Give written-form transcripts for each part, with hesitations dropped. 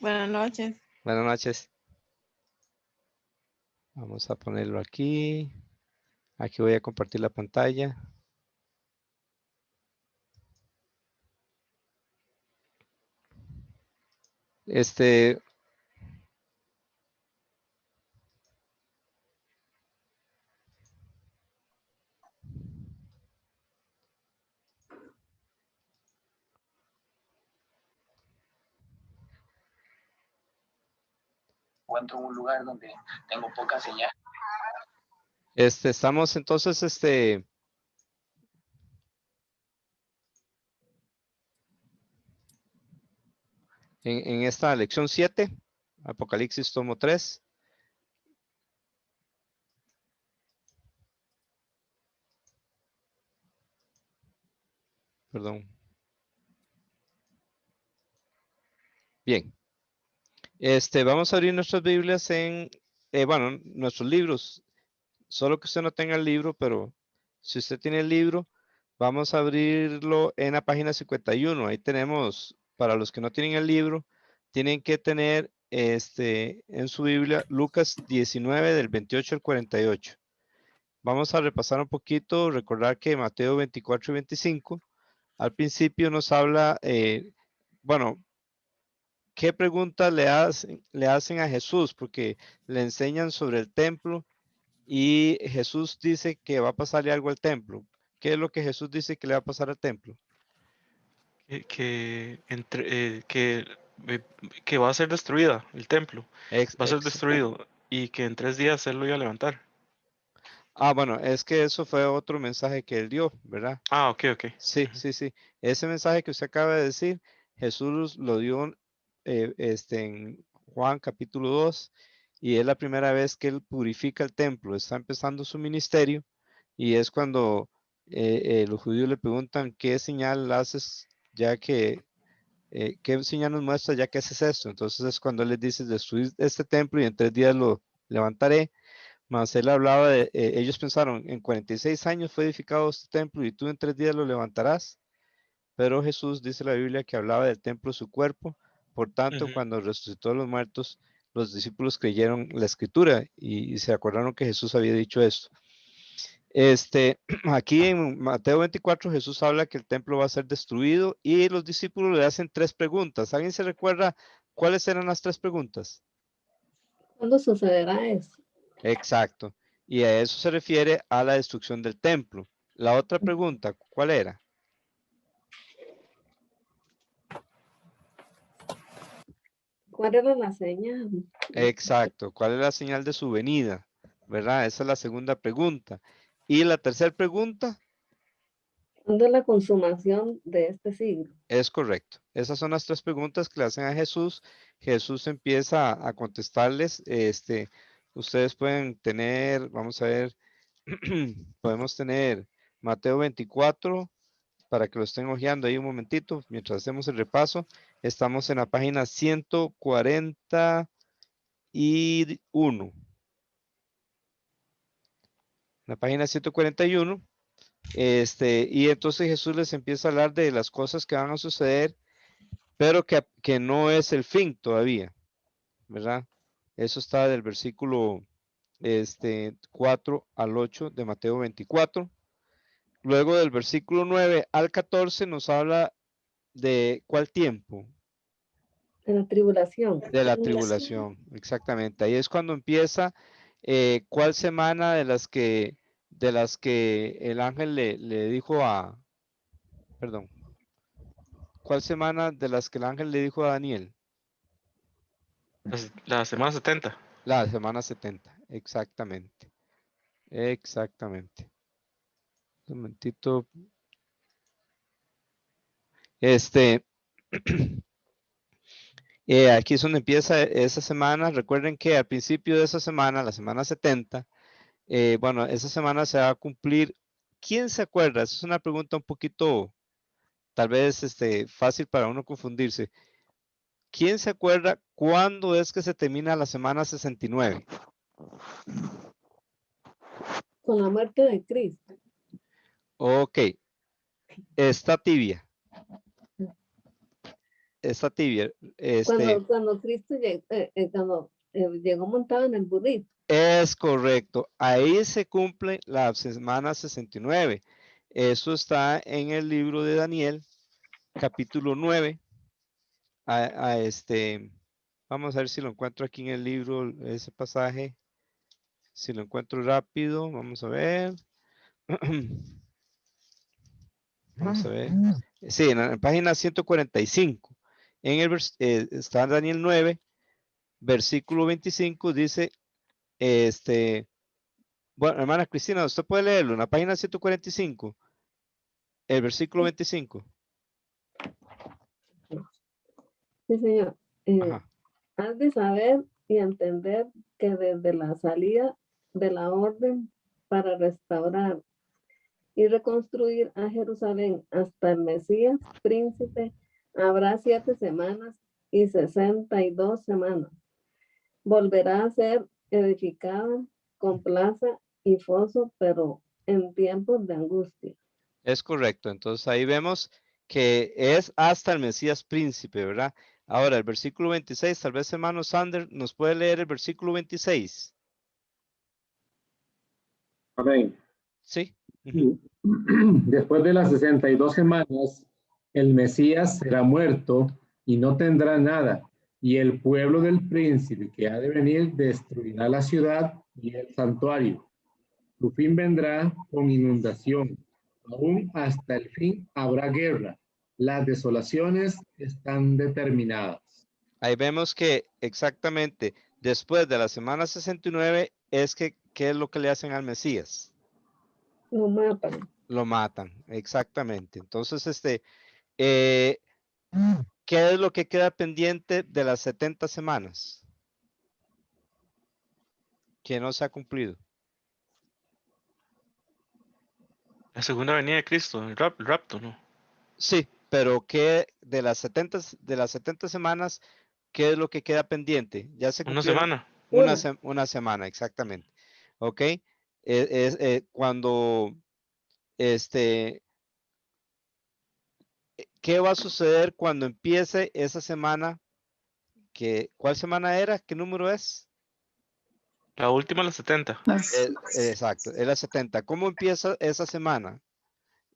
Buenas noches. Buenas noches. Vamos a ponerlo aquí. Aquí voy a compartir la pantalla. Encuentro un lugar donde tengo poca señal. Estamos entonces, en esta lección 7, Apocalipsis tomo 3. Perdón. Bien. Vamos a abrir nuestras Biblias nuestros libros. Solo que usted no tenga el libro, pero si usted tiene el libro, vamos a abrirlo en la página 51. Ahí tenemos, para los que no tienen el libro, tienen que tener en su Biblia Lucas 19 del 28 al 48. Vamos a repasar un poquito, recordar que Mateo 24 y 25 al principio nos habla, ¿qué preguntas le hacen a Jesús? Porque le enseñan sobre el templo y Jesús dice que va a pasarle algo al templo. ¿Qué es lo que Jesús dice que le va a pasar al templo? Que va a ser destruida el templo, Ex- va a ser ex- destruido y que en 3 días él lo iba a levantar. bueno, es que eso fue otro mensaje que él dio, ¿verdad? Ah, ok. Sí, sí, sí. Ese mensaje que usted acaba de decir, Jesús lo dio en Juan capítulo 2 y es la primera vez que él purifica el templo. Está empezando su ministerio y es cuando los judíos le preguntan qué señal haces ya que, qué señal nos muestra ya que haces esto. Entonces es cuando él les dice, destruir este templo y en 3 días lo levantaré. Mas él hablaba ellos pensaron, en 46 años fue edificado este templo y tú en 3 días lo levantarás. Pero Jesús dice la Biblia que hablaba del templo de su cuerpo. Por tanto, Ujú. cuando resucitó a los muertos, los discípulos creyeron la escritura y se acordaron que Jesús había dicho esto. Aquí en Mateo 24, Jesús habla que el templo va a ser destruido y los discípulos le hacen 3 preguntas. ¿Alguien se recuerda cuáles eran las 3 preguntas? ¿Cuándo sucederá eso? Exacto. Y a eso se refiere a la destrucción del templo. La otra pregunta, ¿cuál era? ¿Cuál era la señal? Exacto. ¿Cuál es la señal de su venida? ¿Verdad? Esa es la segunda pregunta. Y la tercera pregunta ¿Cuándo es la consumación de este siglo? es correcto. Esas son las 3 preguntas que le hacen a Jesús. Jesús empieza a contestarles. Ustedes pueden tener, vamos a ver, podemos tener Mateo 24 para que lo estén hojeando ahí un momentito mientras hacemos el repaso. Estamos en la página 141. La página 141. Y entonces Jesús les empieza a hablar de las cosas que van a suceder, pero que no es el fin todavía, ¿verdad? Eso está del versículo 4 al 8 de Mateo 24. Luego del versículo 9 al 14 nos habla de cuál tiempo. De la tribulación. De la tribulación, exactamente. Ahí es cuando empieza cuál semana de las que el ángel le dijo perdón, cuál semana de las que el ángel le dijo a Daniel. La semana 70. La semana 70, exactamente. Exactamente. Un momentito. Aquí es donde empieza esa semana. Recuerden que al principio de esa semana, la semana 70, bueno, esa semana se va a cumplir. ¿Quién se acuerda? Esa es una pregunta un poquito, tal vez, fácil para uno confundirse. ¿Quién se acuerda cuándo es que se termina la semana 69? Con la muerte de Cristo. Ok, está tibia. está tibia. Cuando Cristo llegó montado en el burrito. Es correcto. Ahí se cumple la semana 69. Eso está en el libro de Daniel, capítulo 9. Vamos a ver si lo encuentro aquí en el libro, ese pasaje. Si lo encuentro rápido, vamos a ver. Vamos a ver. Sí, en la página 145. Está Daniel 9, versículo 25, dice, bueno, hermana Cristina, usted puede leerlo en la página 145, el versículo 25. Sí, señor. Ajá. Has de saber y entender que desde la salida de la orden para restaurar y reconstruir a Jerusalén hasta el Mesías, príncipe, habrá 7 semanas y 62 semanas. Volverá a ser edificada con plaza y foso, pero en tiempos de angustia. Es correcto. Entonces ahí vemos que es hasta el Mesías príncipe, ¿verdad? Ahora, el versículo 26, tal vez hermano Sander nos puede leer el versículo 26. Amén. Sí. Ujú. Después de las 62 semanas, el Mesías será muerto y no tendrá nada, y el pueblo del príncipe que ha de venir destruirá la ciudad y el santuario. Su fin vendrá con inundación. Aún hasta el fin habrá guerra. Las desolaciones están determinadas. Ahí vemos que exactamente después de la semana 69 es que, ¿qué es lo que le hacen al Mesías? Lo matan. Lo matan, exactamente. Entonces, ¿qué es lo que queda pendiente de las 70 semanas? Que no se ha cumplido. La segunda venida de Cristo, el rapto, ¿no? Sí, pero ¿qué de las 70 semanas, qué es lo que queda pendiente? Ya se Una cumplieron semana. una semana, exactamente. ¿Ok? Cuando, ¿qué va a suceder cuando empiece esa semana? ¿Cuál semana era? ¿Qué número es? La última, la 70. Exacto, es la 70. ¿Cómo empieza esa semana?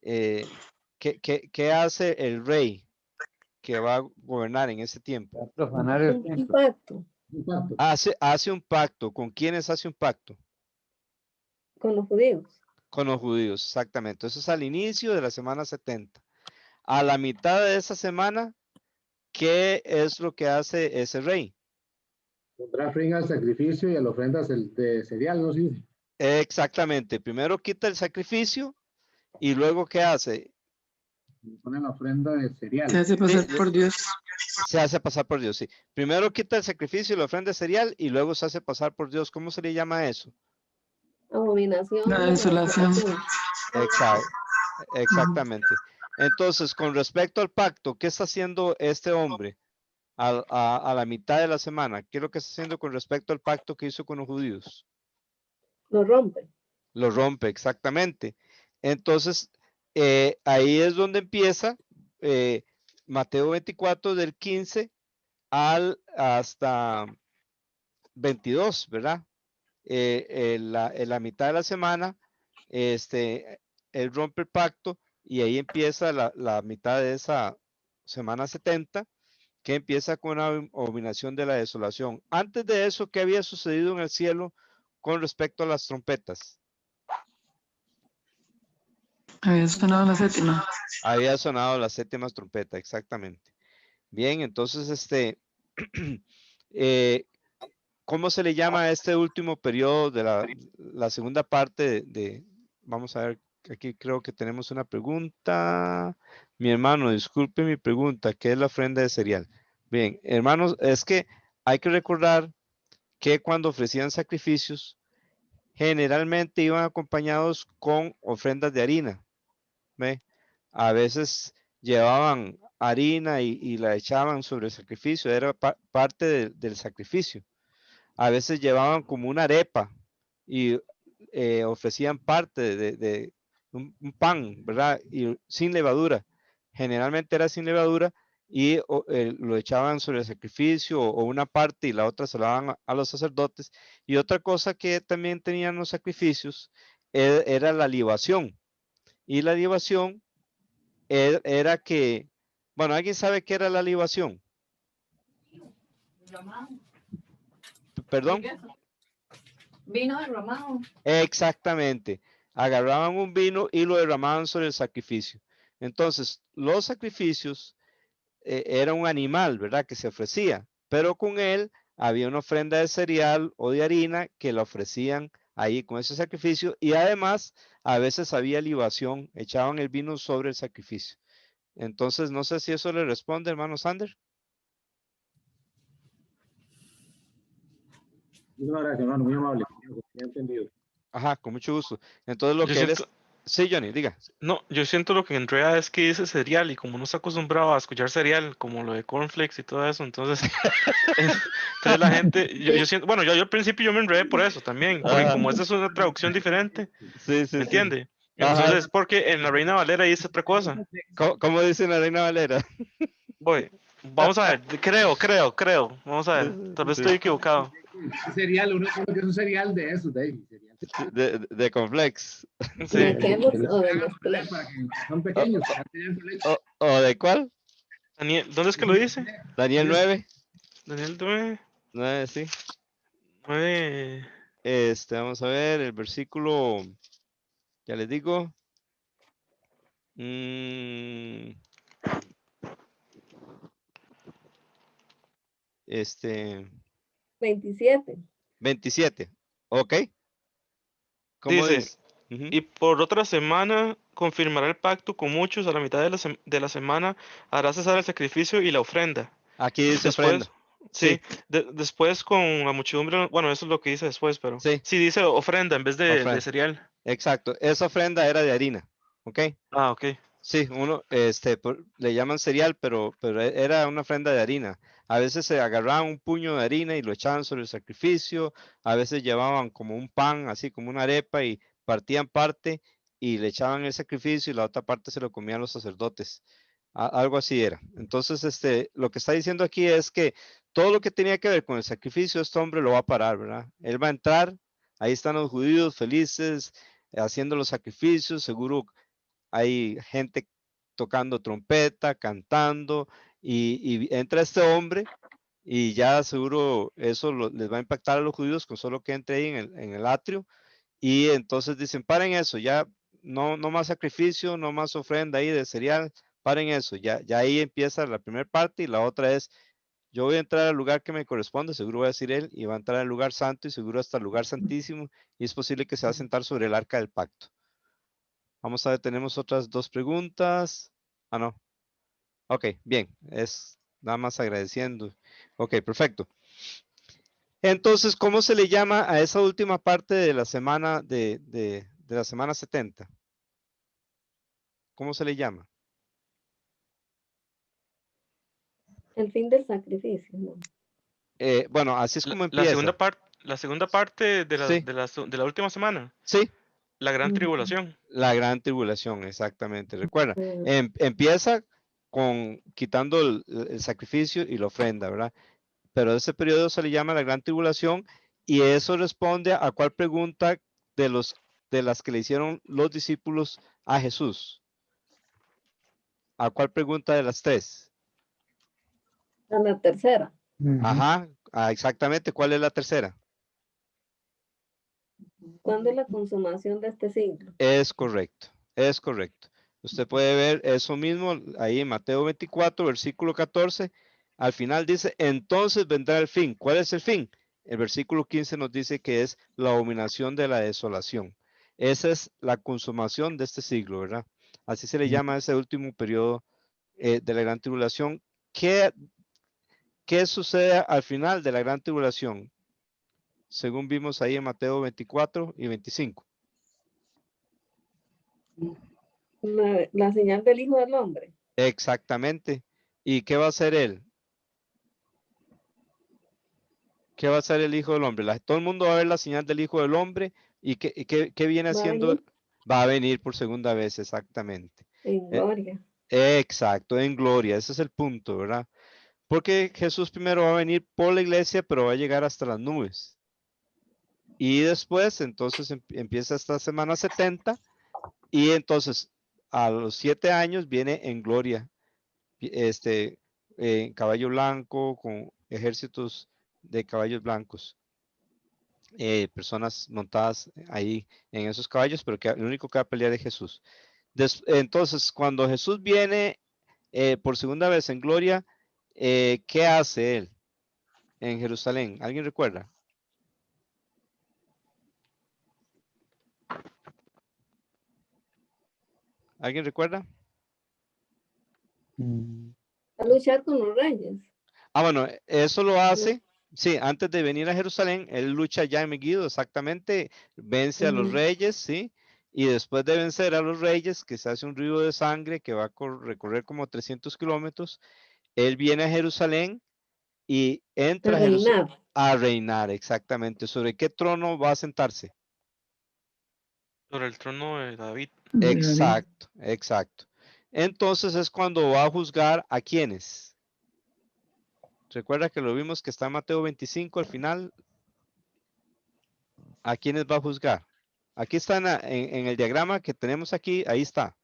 ¿Qué hace el rey que va a gobernar en ese tiempo? Profanar el Un templo. pacto Hace un pacto. ¿Con quiénes hace un pacto? con los judíos. Con los judíos, exactamente. Eso es al inicio de la semana 70. A la mitad de esa semana, ¿qué es lo que hace ese rey? Pondrá fin al sacrificio y a las ofrendas de cereal, ¿no? Sí. Exactamente. Primero quita el sacrificio y luego ¿qué hace? Pone la ofrenda de cereal. Se hace pasar por Dios. Se hace pasar por Dios, sí. Primero quita el sacrificio y la ofrenda cereal y luego se hace pasar por Dios. ¿Cómo se le llama eso? Abominación. La desolación. Exactamente. Entonces, con respecto al pacto, ¿qué está haciendo este hombre a la mitad de la semana? ¿Qué es lo que está haciendo con respecto al pacto que hizo con los judíos? Lo rompe. Lo rompe, exactamente. Entonces, ahí es donde empieza Mateo 24 del 15 hasta 22, ¿verdad? En la mitad de la semana, él rompe el pacto y ahí empieza la mitad de esa semana 70, que empieza con una abominación de la desolación. Antes de eso, ¿qué había sucedido en el cielo con respecto a las trompetas? Había sonado la séptima. Había sonado la séptima trompeta, exactamente. Bien, entonces, ¿cómo se le llama a este último periodo de la segunda parte vamos a ver, aquí creo que tenemos una pregunta. Mi hermano, disculpe mi pregunta, ¿qué es la ofrenda de cereal? Bien, hermanos, es que hay que recordar que cuando ofrecían sacrificios, generalmente iban acompañados con ofrendas de harina, ¿ve? A veces llevaban harina y la echaban sobre el sacrificio, era parte del sacrificio. A veces llevaban como una arepa y ofrecían parte de un pan, ¿verdad? Y sin levadura. Generalmente era sin levadura y lo echaban sobre el sacrificio o una parte y la otra se la daban a los sacerdotes. Y otra cosa que también tenían los sacrificios era la libación. Y la libación era que, bueno, ¿alguien sabe qué era la libación? ¿Perdón? Vino derramado. Exactamente. Agarraban un vino y lo derramaban sobre el sacrificio. Entonces, los sacrificios era un animal, ¿verdad? Que se ofrecía, pero con él había una ofrenda de cereal o de harina que la ofrecían ahí con ese sacrificio y además a veces había libación, echaban el vino sobre el sacrificio. Entonces, no sé si eso le responde, hermano Sander. Muchas gracias, hermano, muy amable. Ya entendido. Ajá, con mucho gusto. Entonces, lo Yo que él siento, es... Sí, Johnny, diga. no, yo siento lo que Andrea es que dice cereal y como no está acostumbrado a escuchar cereal, como lo de cornflakes y todo eso, entonces, entonces la gente, yo siento, bueno, yo al principio yo me enredé por eso también, porque Ajá. como esta es una traducción diferente, Sí, sí, ¿me sí. entiende? Ajá. Entonces, porque en la Reina Valera dice otra cosa. ¿Cómo dice la Reina Valera? Voy, vamos a ver, creo, vamos a ver, tal vez Sí. estoy equivocado. Un cereal, uno creo que es un cereal de esos, de ahí. Cereal. De Conflex. Sí, ¿De Kellogg's Que no o se de hagan con Nestlé? leche, para que son pequeños, que no tengan con leche. ¿O de cuál? Daniel, ¿dónde es que lo dice? Daniel 9. Daniel 9, 9, sí. 9, Vamos a ver el versículo. Ya les digo. Mm, 27. 27. Ok. ¿Cómo dice, dice? Ujú. y por otra semana confirmará el pacto con muchos, a la mitad de de la semana hará cesar el sacrificio y la ofrenda. Aquí dice Después, ofrenda. Sí, sí, después con la muchedumbre, bueno, eso es lo que dice después, pero sí, sí dice ofrenda en vez de ofrenda. cereal. Exacto. Esa ofrenda era de harina. Ok. Ah, ok. Sí, le llaman cereal, pero era una ofrenda de harina. A veces se agarraban un puño de harina y lo echaban sobre el sacrificio. A veces llevaban como un pan, así como una arepa, y partían parte y le echaban el sacrificio y la otra parte se lo comían los sacerdotes. Algo así era. Entonces, lo que está diciendo aquí es que todo lo que tenía que ver con el sacrificio, este hombre lo va a parar, ¿verdad? Él va a entrar, ahí están los judíos felices, haciendo los sacrificios, seguro hay gente tocando trompeta, cantando, y entra este hombre y ya seguro eso les va a impactar a los judíos con solo que entre ahí en el atrio, y entonces dicen, paren eso, ya no más sacrificio, no más ofrenda ahí de cereal, paren eso, ya ahí empieza la primera parte y la otra es, yo voy a entrar al lugar que me corresponde, seguro va a decir él, y va a entrar al lugar santo y seguro hasta el lugar santísimo, y es posible que se va a sentar sobre el arca del pacto. Vamos a ver, tenemos otras dos preguntas. Ah, no. Ok, bien. Es nada más agradeciendo. Ok, perfecto. Entonces, ¿cómo se le llama a esa última parte de la semana de la semana 70? ¿Cómo se le llama? El fin del sacrificio, ¿no? Bueno, así es como La segunda empieza. parte, Sí, de la última semana, sí. la gran Ujú. tribulación. La gran tribulación, exactamente. Recuerda, Mm, empieza con quitando el sacrificio y la ofrenda, ¿verdad? Pero ese periodo se le llama la gran tribulación y eso responde a cuál pregunta de las que le hicieron los discípulos a Jesús. ¿A cuál pregunta de las tres? A la tercera. Ajá, exactamente. ¿Cuál es la tercera? ¿Cuándo es la consumación de este siglo? Es correcto, es correcto. Usted puede ver eso mismo ahí en Mateo 24, versículo 14. Al final dice, entonces vendrá el fin. ¿Cuál es el fin? El versículo 15 nos dice que es la abominación de la desolación. Esa es la consumación de este siglo, ¿verdad? Así se le llama a ese último periodo de la gran tribulación. ¿Qué sucede al final de la gran tribulación? Según vimos ahí en Mateo 24 y 25. La señal del Hijo del Hombre. Exactamente. ¿Y qué va a hacer él? ¿Qué va a hacer el Hijo del Hombre? Todo el mundo va a ver la señal del Hijo del Hombre y qué viene Va a haciendo. venir Va a venir por segunda vez, exactamente. en Eh, gloria. Exacto, en gloria, ese es el punto, ¿verdad? Porque Jesús primero va a venir por la iglesia, pero va a llegar hasta las nubes. Y después, entonces empieza esta semana 70 y entonces a los 7 años viene en gloria, en caballo blanco, con ejércitos de caballos blancos, personas montadas ahí en esos caballos, pero que el único que va a pelear es Jesús. Entonces, cuando Jesús viene por segunda vez en gloria, ¿qué hace él en Jerusalén? ¿Alguien recuerda? ¿Alguien recuerda? A luchar con los reyes. Bueno, eso lo hace, sí, antes de venir a Jerusalén, él lucha ya en Megiddo, exactamente, vence a los reyes, sí, y después de vencer a los reyes, que se hace un río de sangre que va a recorrer como 300 kilómetros, él viene a Jerusalén y entra A a Jerusalén reinar. a reinar, exactamente. ¿Sobre qué trono va a sentarse? Sobre el trono de David. Exacto, exacto. Entonces es cuando va a juzgar a quienes. Recuerda que lo vimos que está en Mateo 25 al final. ¿A quiénes va a juzgar? Aquí está en el diagrama que tenemos aquí, ahí está.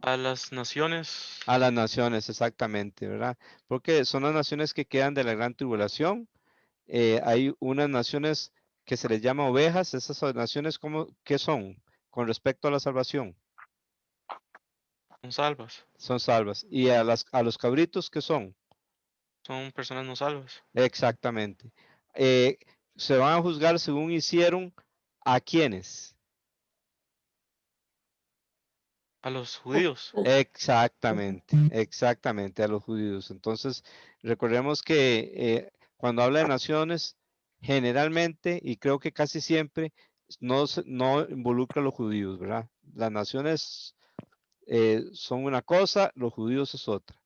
A las naciones. A las naciones, exactamente, ¿verdad? Porque son las naciones que quedan de la gran tribulación. Hay unas naciones que se les llama ovejas. Esas naciones, ¿qué son con respecto a la salvación? Son salvas. Son salvas. ¿Y a los cabritos qué son? Son personas no salvas. Exactamente. Se van a juzgar según hicieron a quienes. A los judíos. Exactamente, exactamente, a los judíos. Entonces, recordemos que cuando habla de naciones, generalmente, y creo que casi siempre, no involucra a los judíos, ¿verdad? Las naciones son una cosa, los judíos es otra.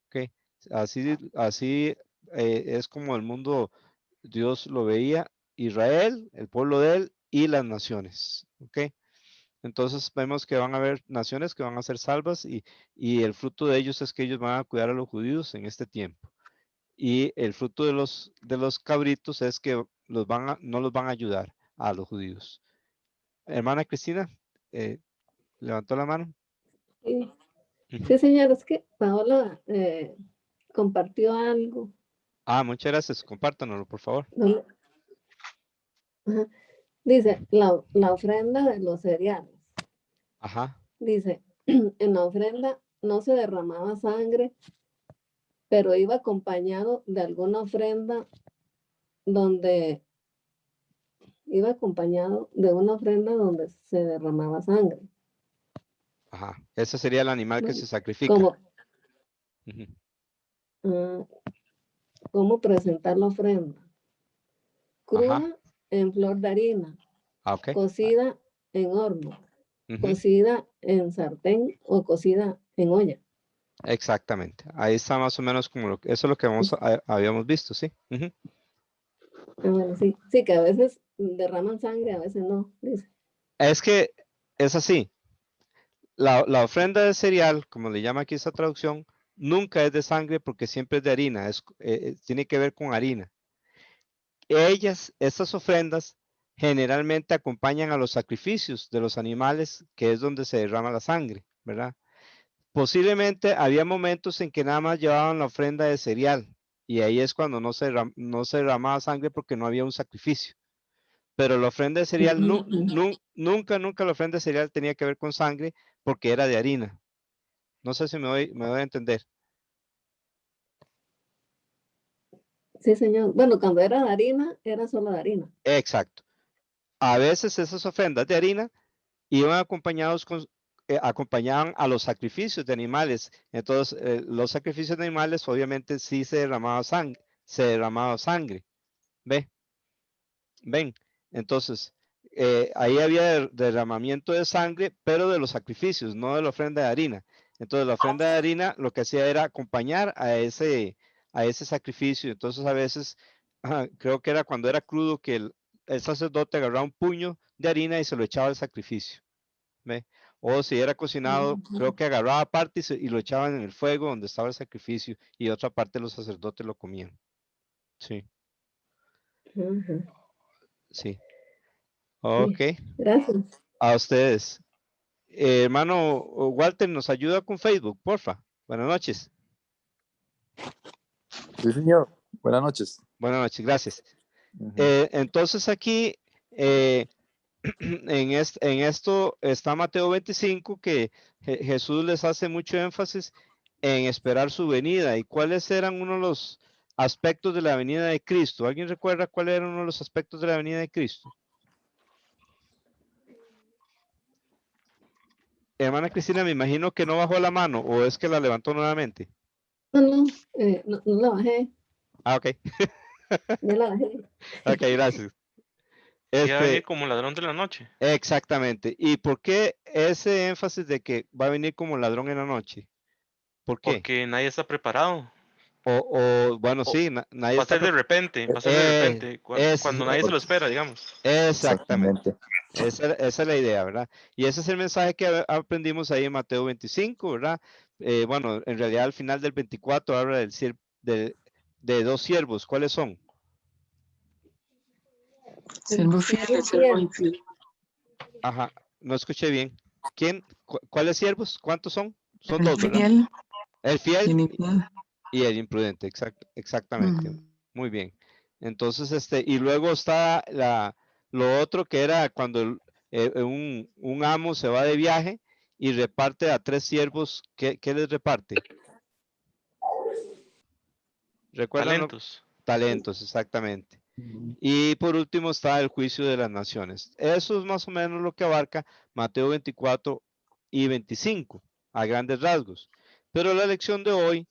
¿Ok? Así es como el mundo, Dios lo veía, Israel, el pueblo de él y las naciones. ¿Ok? Entonces vemos que van a haber naciones que van a ser salvas y el fruto de ellos es que ellos van a cuidar a los judíos en este tiempo. Y el fruto de los cabritos es que no los van a ayudar a los judíos. Hermana Cristina, levantó la mano. Sí, Ujú. sí, señor, es que Paola compartió algo. Muchas gracias. Compártanoslo, por favor. No, ajá. Dice, la ofrenda de los cereales. Ajá. Dice, en la ofrenda no se derramaba sangre, pero iba acompañado de alguna ofrenda donde se derramaba sangre. Ajá. Ese sería el animal que Bueno, se sacrifica. Como, Ujú. ¿cómo presentar la ofrenda? Ajá. Cruda en flor de harina, Ok. cocida en horno, Ujú. cocida en sartén o cocida en olla. Exactamente. Ahí está más o menos como eso es lo que habíamos visto, ¿sí? Ujú. Bueno, sí, sí, que a veces derraman sangre, a veces no, dice. Es que es así. La ofrenda de cereal, como le llama aquí esta traducción, nunca es de sangre porque siempre es de harina, tiene que ver con harina. Estas ofrendas generalmente acompañan a los sacrificios de los animales, que es donde se derrama la sangre, ¿verdad? Posiblemente había momentos en que nada más llevaban la ofrenda de cereal y ahí es cuando no se derramaba sangre porque no había un sacrificio. Pero la ofrenda de cereal, nunca la ofrenda de cereal tenía que ver con sangre porque era de harina. No sé si me doy a entender. Sí, señor. Bueno, cuando era de harina, era solo de harina. Exacto. A veces esas ofrendas de harina iban acompañaban a los sacrificios de animales. Entonces, los sacrificios de animales obviamente sí se derramaba sangre. ¿Ve? ¿Ven? Entonces, ahí había derramamiento de sangre, pero de los sacrificios, no de la ofrenda de harina. Entonces, la ofrenda de harina lo que hacía era acompañar a ese sacrificio. Entonces, a veces, creo que era cuando era crudo que el sacerdote agarraba un puño de harina y se lo echaba al sacrificio. ¿ve? O si era cocinado, creo que agarraba parte y lo echaban en el fuego donde estaba el sacrificio y otra parte los sacerdotes lo comían. Sí, Ujú. sí. Sí, Ok, gracias. a ustedes. Hermano Walter, ¿nos ayuda con Facebook, porfa? Buenas noches. Sí, señor. Buenas noches. Buenas noches, gracias. Ujú. Entonces aquí, en esto está Mateo 25, que Jesús les hace mucho énfasis en esperar su venida. ¿Y cuáles eran uno de los aspectos de la venida de Cristo? ¿Alguien recuerda cuál era uno de los aspectos de la venida de Cristo? Hermana Cristina, me imagino que no bajó la mano o es que la levantó nuevamente. No la bajé, Ah, ok. ya la bajé. Ok, gracias. Iba a venir como ladrón de la noche. Exactamente. ¿Y por qué ese énfasis de que va a venir como ladrón en la noche? ¿Por qué? Porque nadie está preparado. Bueno, O- sí, nadie Va a está ser de repente, va a ser de repente, cuando nadie se lo espera, digamos. exactamente. Exactamente. Esa es la idea, ¿verdad? Y ese es el mensaje que aprendimos ahí en Mateo 25, ¿verdad? Bueno, en realidad al final del 24 habla de dos siervos. ¿Cuáles son? Siervo fiel y siervo infiel. Ajá, no escuché bien. ¿Quién? ¿Cuáles siervos? ¿Cuántos son? Son El dos, ¿verdad? fiel El y fiel el infiel. y el imprudente, exactamente. Ujú. Muy bien. Entonces, y luego está lo otro que era cuando un amo se va de viaje y reparte a tres siervos. ¿Qué les reparte? ¿Recuerdan Talentos. talentos, exactamente. Ujú. Y por último está el juicio de las naciones. Eso es más o menos lo que abarca Mateo 24 y 25 a grandes rasgos. Pero la lección de hoy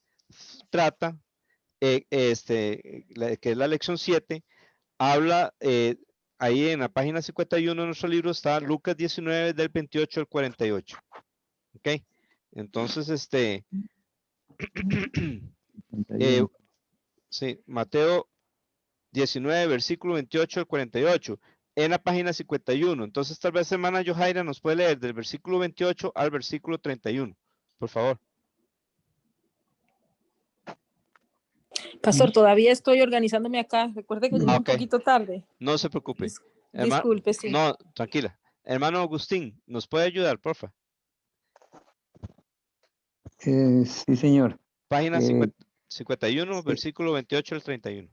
trata, que es la lección 7, habla ahí en la página 51 de nuestro libro está Lucas 19 del 28 al 48. ¿Ok? Entonces, eh, 31. sí, Mateo 19, versículo 28 al 48, en la página 51. Entonces, tal vez hermana Johaira nos puede leer del versículo 28 al versículo 31, por favor. Pastor, todavía estoy organizándome acá. Recuerde que llegué un Ok, poquito tarde. no se preocupe. Disculpe, sí. No, tranquila. Hermano Agustín, ¿nos puede ayudar, porfa? Sí, señor. Página Eh, 51, sí, versículo 28 al 31.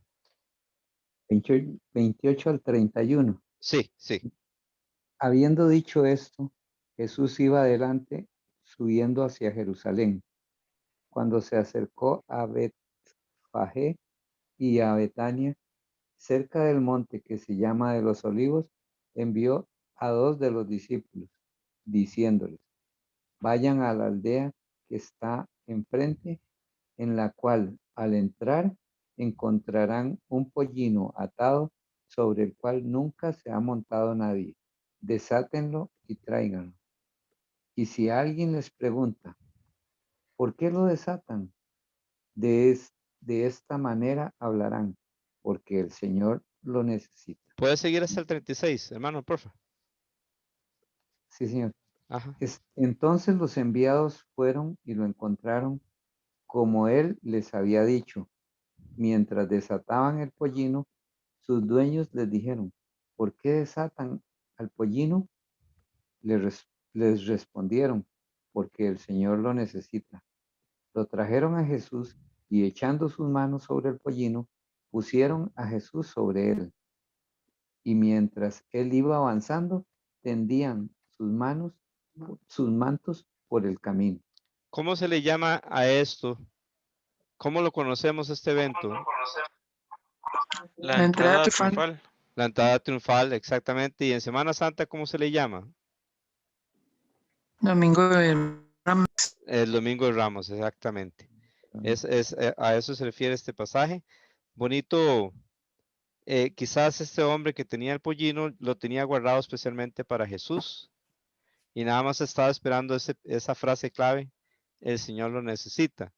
28 al 31. Sí, sí. Habiendo dicho esto, Jesús iba adelante, subiendo hacia Jerusalén. Cuando se acercó a Betfagé y a Betania, cerca del monte que se llama de los Olivos, envió a dos de los discípulos, diciéndoles: vayan a la aldea que está enfrente, en la cual al entrar encontrarán un pollino atado sobre el cual nunca se ha montado nadie. Desátenlo y tráiganlo. Y si alguien les pregunta, ¿por qué lo desatan? De esta manera hablarán, porque el Señor lo necesita. ¿Puede seguir hasta el 36, hermano, porfa? Sí, Señor. Ajá. Entonces los enviados fueron y lo encontraron como él les había dicho. Mientras desataban el pollino, sus dueños les dijeron: ¿por qué desatan al pollino? Les respondieron: porque el Señor lo necesita. Lo trajeron a Jesús y echando sus manos sobre el pollino, pusieron a Jesús sobre él. Y mientras él iba avanzando, tendían sus mantos por el camino. ¿Cómo se le llama a esto? ¿Cómo lo conocemos este evento? La La entrada entrada triunfal. triunfal. La entrada triunfal, exactamente. Y en Semana Santa, ¿cómo se le llama? Domingo de Ramos. El Domingo de Ramos, exactamente. A eso se refiere este pasaje. Bonito, quizás este hombre que tenía el pollino lo tenía guardado especialmente para Jesús y nada más estaba esperando esa frase clave: el Señor lo necesita.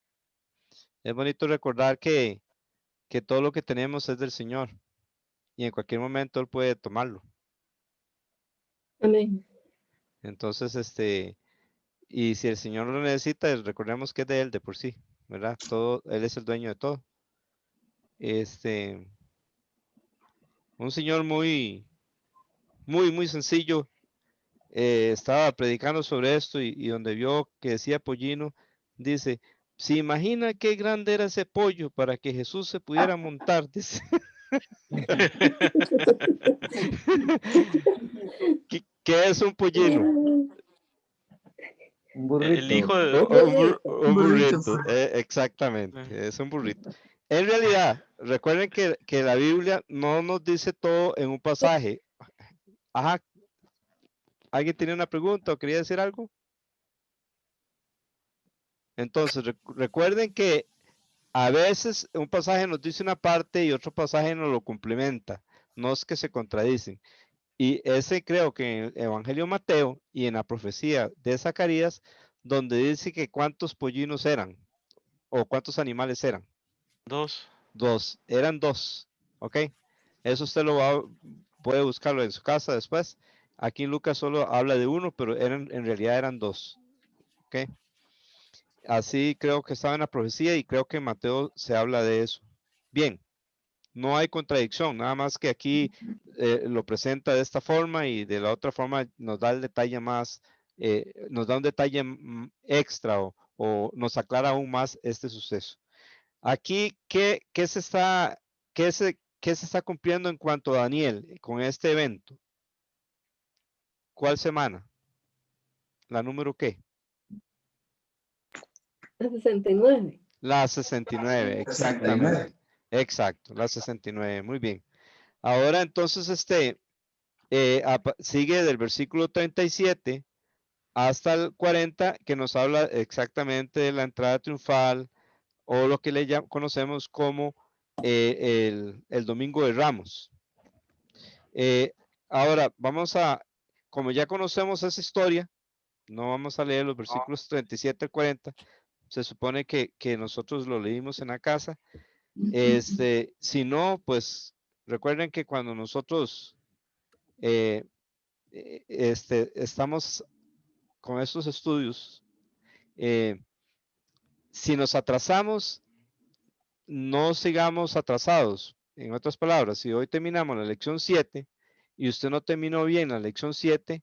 Es bonito recordar que todo lo que tenemos es del Señor y en cualquier momento Él puede tomarlo. Amén. Entonces, y si el Señor lo necesita, recordemos que es de Él de por sí, ¿verdad? Todo, Él es el dueño de todo. Un Señor muy sencillo. Estaba predicando sobre esto y donde vio que decía pollino, dice, ¿se imagina qué grande era ese pollo para que Jesús se pudiera montar? Dice. ¿Qué es un pollino? Un burrito. El hijo de... Un burrito, exactamente, es un burrito. En realidad, recuerden que la Biblia no nos dice todo en un pasaje. Ajá. ¿Alguien tiene una pregunta o quería decir algo? Entonces, recuerden que a veces un pasaje nos dice una parte y otro pasaje nos lo complementa. No es que se contradicen. Y ese creo que en el Evangelio de Mateo y en la profecía de Zacarías, donde dice que cuántos pollinos eran o cuántos animales eran. 2. Eran dos. ¿Ok? Eso usted puede buscarlo en su casa después. Aquí en Lucas solo habla de uno, pero en realidad eran dos. ¿Ok? Así creo que estaba en la profecía y creo que en Mateo se habla de eso. Bien, no hay contradicción, nada más que aquí lo presenta de esta forma y de la otra forma nos da el detalle más, nos da un detalle extra o nos aclara aún más este suceso. Aquí, ¿qué se está cumpliendo en cuanto a Daniel con este evento? ¿Cuál semana? ¿La número qué? La 69. La 69, exactamente. Exacto, la 69, muy bien. Ahora entonces sigue del versículo 37 hasta el 40 que nos habla exactamente de la entrada triunfal o lo que conocemos como el Domingo de Ramos. Ahora como ya conocemos esa historia, no vamos a leer los versículos 37 al 40, se supone que nosotros lo leímos en la casa. Si no, pues recuerden que cuando nosotros estamos con estos estudios, si nos atrasamos, no sigamos atrasados. En otras palabras, si hoy terminamos la lección 7 y usted no terminó bien la lección 7,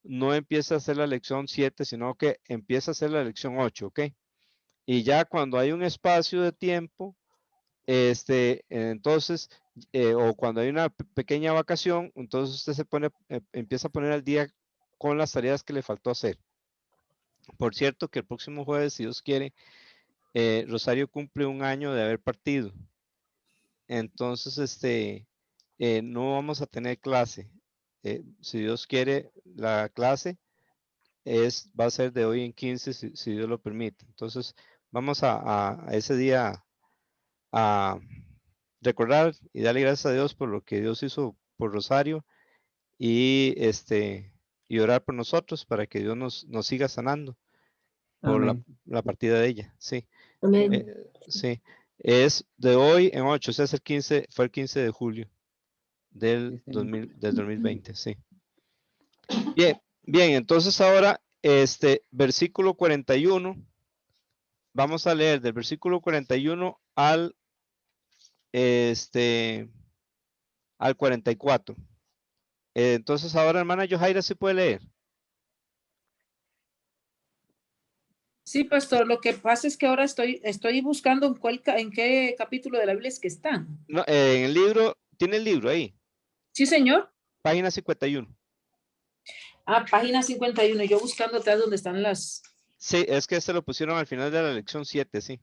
no empieza a hacer la lección 7, sino que empieza a hacer la lección 8, ¿ok? Y ya cuando hay un espacio de tiempo, entonces, o cuando hay una pequeña vacación, entonces usted empieza a poner al día con las tareas que le faltó hacer. Por cierto, que el próximo jueves, si Dios quiere, Rosario cumple un año de haber partido. Entonces, no vamos a tener clase. Si Dios quiere, la clase va a ser de hoy en 15, si Dios lo permite. Entonces, vamos a ese día a recordar y darle gracias a Dios por lo que Dios hizo por Rosario y y orar por nosotros para que Dios nos siga sanando por la partida de ella. Sí. Amén. Sí. Es de hoy en 8, o sea, fue el 15 de julio del 2020, sí. Bien, entonces ahora versículo 41. Vamos a leer del versículo 41 al 44. Entonces ahora, hermana Yohaira, ¿se puede leer? Sí, pastor, lo que pasa es que ahora estoy buscando en qué capítulo de la Biblia es que están. No, en el libro, ¿tiene el libro ahí? Sí, señor. Página 51. Página 51, yo buscando atrás donde están las... Sí, es que lo pusieron al final de la lección 7, sí.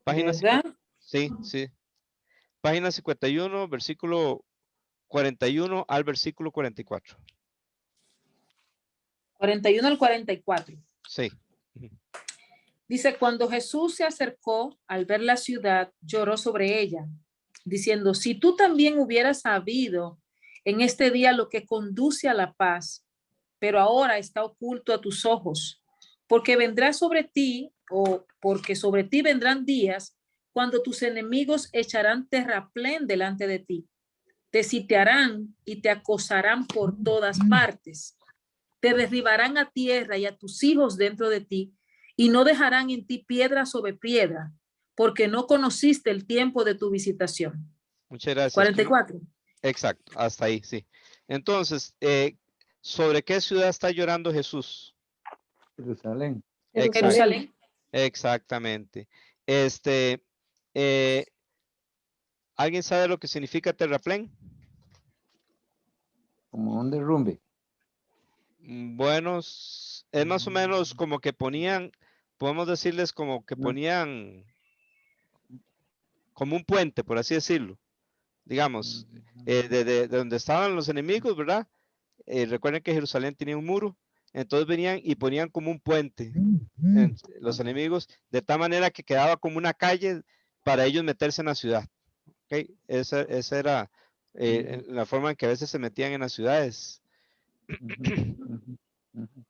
Página ¿Verdad? Sí, sí. Página 51, versículo 41 al versículo 44. 41 al 44. Sí. Dice, cuando Jesús se acercó al ver la ciudad, lloró sobre ella, diciendo, si tú también hubieras sabido en este día lo que conduce a la paz, pero ahora está oculto a tus ojos, porque vendrá sobre ti, o porque sobre ti vendrán días cuando tus enemigos echarán terraplén delante de ti, te sitiarán y te acosarán por todas partes, te derribarán a tierra y a tus hijos dentro de ti, y no dejarán en ti piedra sobre piedra, porque no conociste el tiempo de tu visitación. Muchas gracias. 44. Exacto, hasta ahí, sí. Entonces, ¿sobre qué ciudad está llorando Jesús? Jerusalén. Jerusalén. Exactamente. ¿Alguien sabe lo que significa terraplén? Como un derrumbe. Bueno, es más o menos como que ponían, podemos decirles como que ponían como un puente, por así decirlo. Digamos, de donde estaban los enemigos, ¿verdad? Recuerden que Jerusalén tenía un muro, entonces venían y ponían como un puente los enemigos, de tal manera que quedaba como una calle para ellos meterse en la ciudad. ¿Okay? Esa era la forma en que a veces se metían en las ciudades.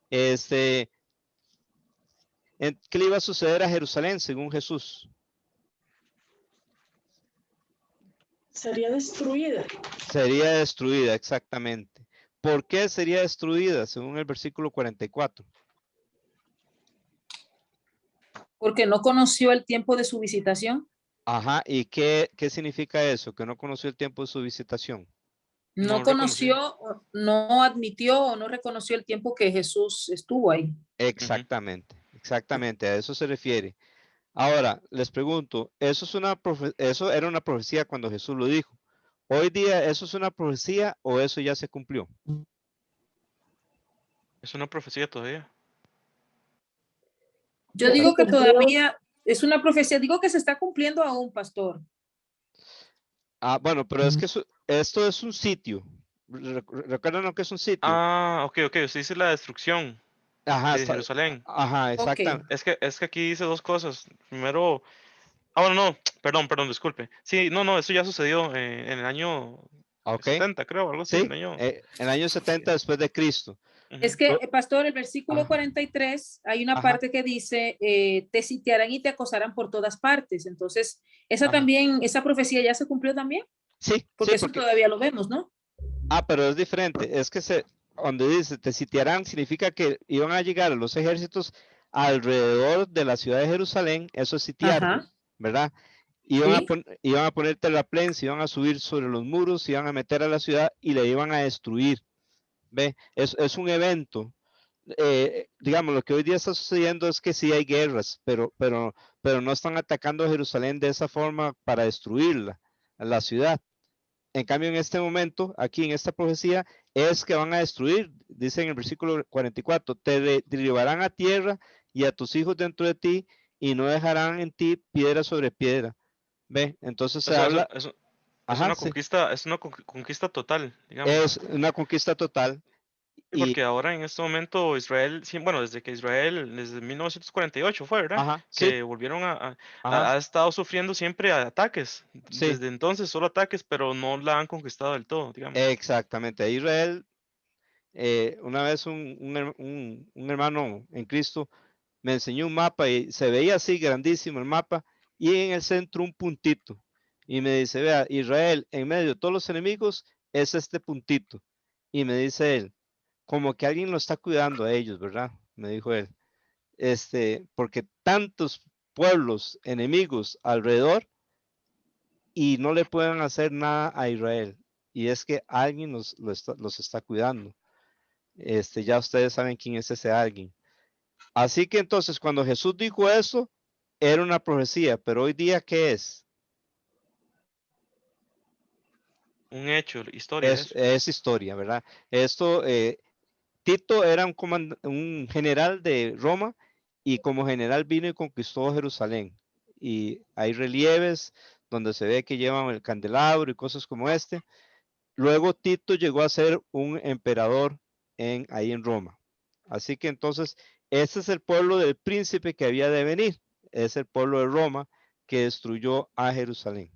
¿Qué le iba a suceder a Jerusalén según Jesús? Sería destruida. Sería destruida, exactamente. ¿Por qué sería destruida según el versículo 44? Porque no conoció el tiempo de su visitación. Ajá, ¿y qué significa eso? Que no conoció el tiempo de su visitación. No conoció, no admitió o no reconoció el tiempo que Jesús estuvo ahí. Exactamente, exactamente, a eso se refiere. Ahora, les pregunto, ¿eso era una profecía cuando Jesús lo dijo? ¿Hoy día eso es una profecía o eso ya se cumplió? Es una profecía todavía. Yo digo que todavía es una profecía, digo que se está cumpliendo aún, pastor. Ah, bueno, pero es que esto es un sitio. ¿Recuerdan lo que es un sitio? Ah, ok. Usted dice la destrucción Ajá, de Jerusalén. ajá, exactamente. Es que aquí dice dos cosas. Primero, bueno, no, perdón, disculpe. Sí, no, eso ya sucedió en el año 70, creo, algo así. Sí, En el año... en el año 70 después de Cristo. Es que, pastor, el versículo 43, hay una parte que dice, te sitiarán y te acosarán por todas partes. Entonces, esa profecía ya se cumplió también. Sí. Porque eso todavía lo vemos, ¿no? Ah, pero es diferente. Es que donde dice te sitiarán, significa que iban a llegar los ejércitos alrededor de la ciudad de Jerusalén, eso es sitiar, ¿verdad? Iban a poner terraplén, se iban a subir sobre los muros, se iban a meter a la ciudad y le iban a destruir. ¿Ve? Es un evento. Digamos, lo que hoy día está sucediendo es que sí hay guerras, pero no están atacando a Jerusalén de esa forma para destruirla, la ciudad. En cambio, en este momento, aquí en esta profecía, es que van a destruir, dice en el versículo 44, te derribarán a tierra y a tus hijos dentro de ti, y no dejarán en ti piedra sobre piedra. ¿Ve? Entonces se habla... Es una conquista total, digamos. Es una conquista total. Porque ahora en este momento Israel, bueno, desde 1948 fue, ¿verdad? Ajá, que volvieron ha estado sufriendo siempre ataques. Sí. Desde entonces solo ataques, pero no la han conquistado del todo, digamos. Exactamente. Israel, una vez un hermano en Cristo me enseñó un mapa y se veía así grandísimo el mapa y en el centro un puntito. Y me dice, vea, Israel, en medio de todos los enemigos es este puntito. Y me dice él, como que alguien lo está cuidando a ellos, ¿verdad? Me dijo él. Porque tantos pueblos enemigos alrededor y no le pueden hacer nada a Israel. Y es que alguien los está cuidando. Ya ustedes saben quién es ese alguien. Así que entonces cuando Jesús dijo eso, era una profecía, pero hoy día, ¿qué es? Un hecho, historia. Es historia, ¿verdad? Esto, Tito era un general de Roma y como general vino y conquistó Jerusalén. Y hay relieves donde se ve que llevan el candelabro y cosas como este. Luego Tito llegó a ser un emperador ahí en Roma. Así que entonces, este es el pueblo del príncipe que había de venir. Es el pueblo de Roma que destruyó a Jerusalén.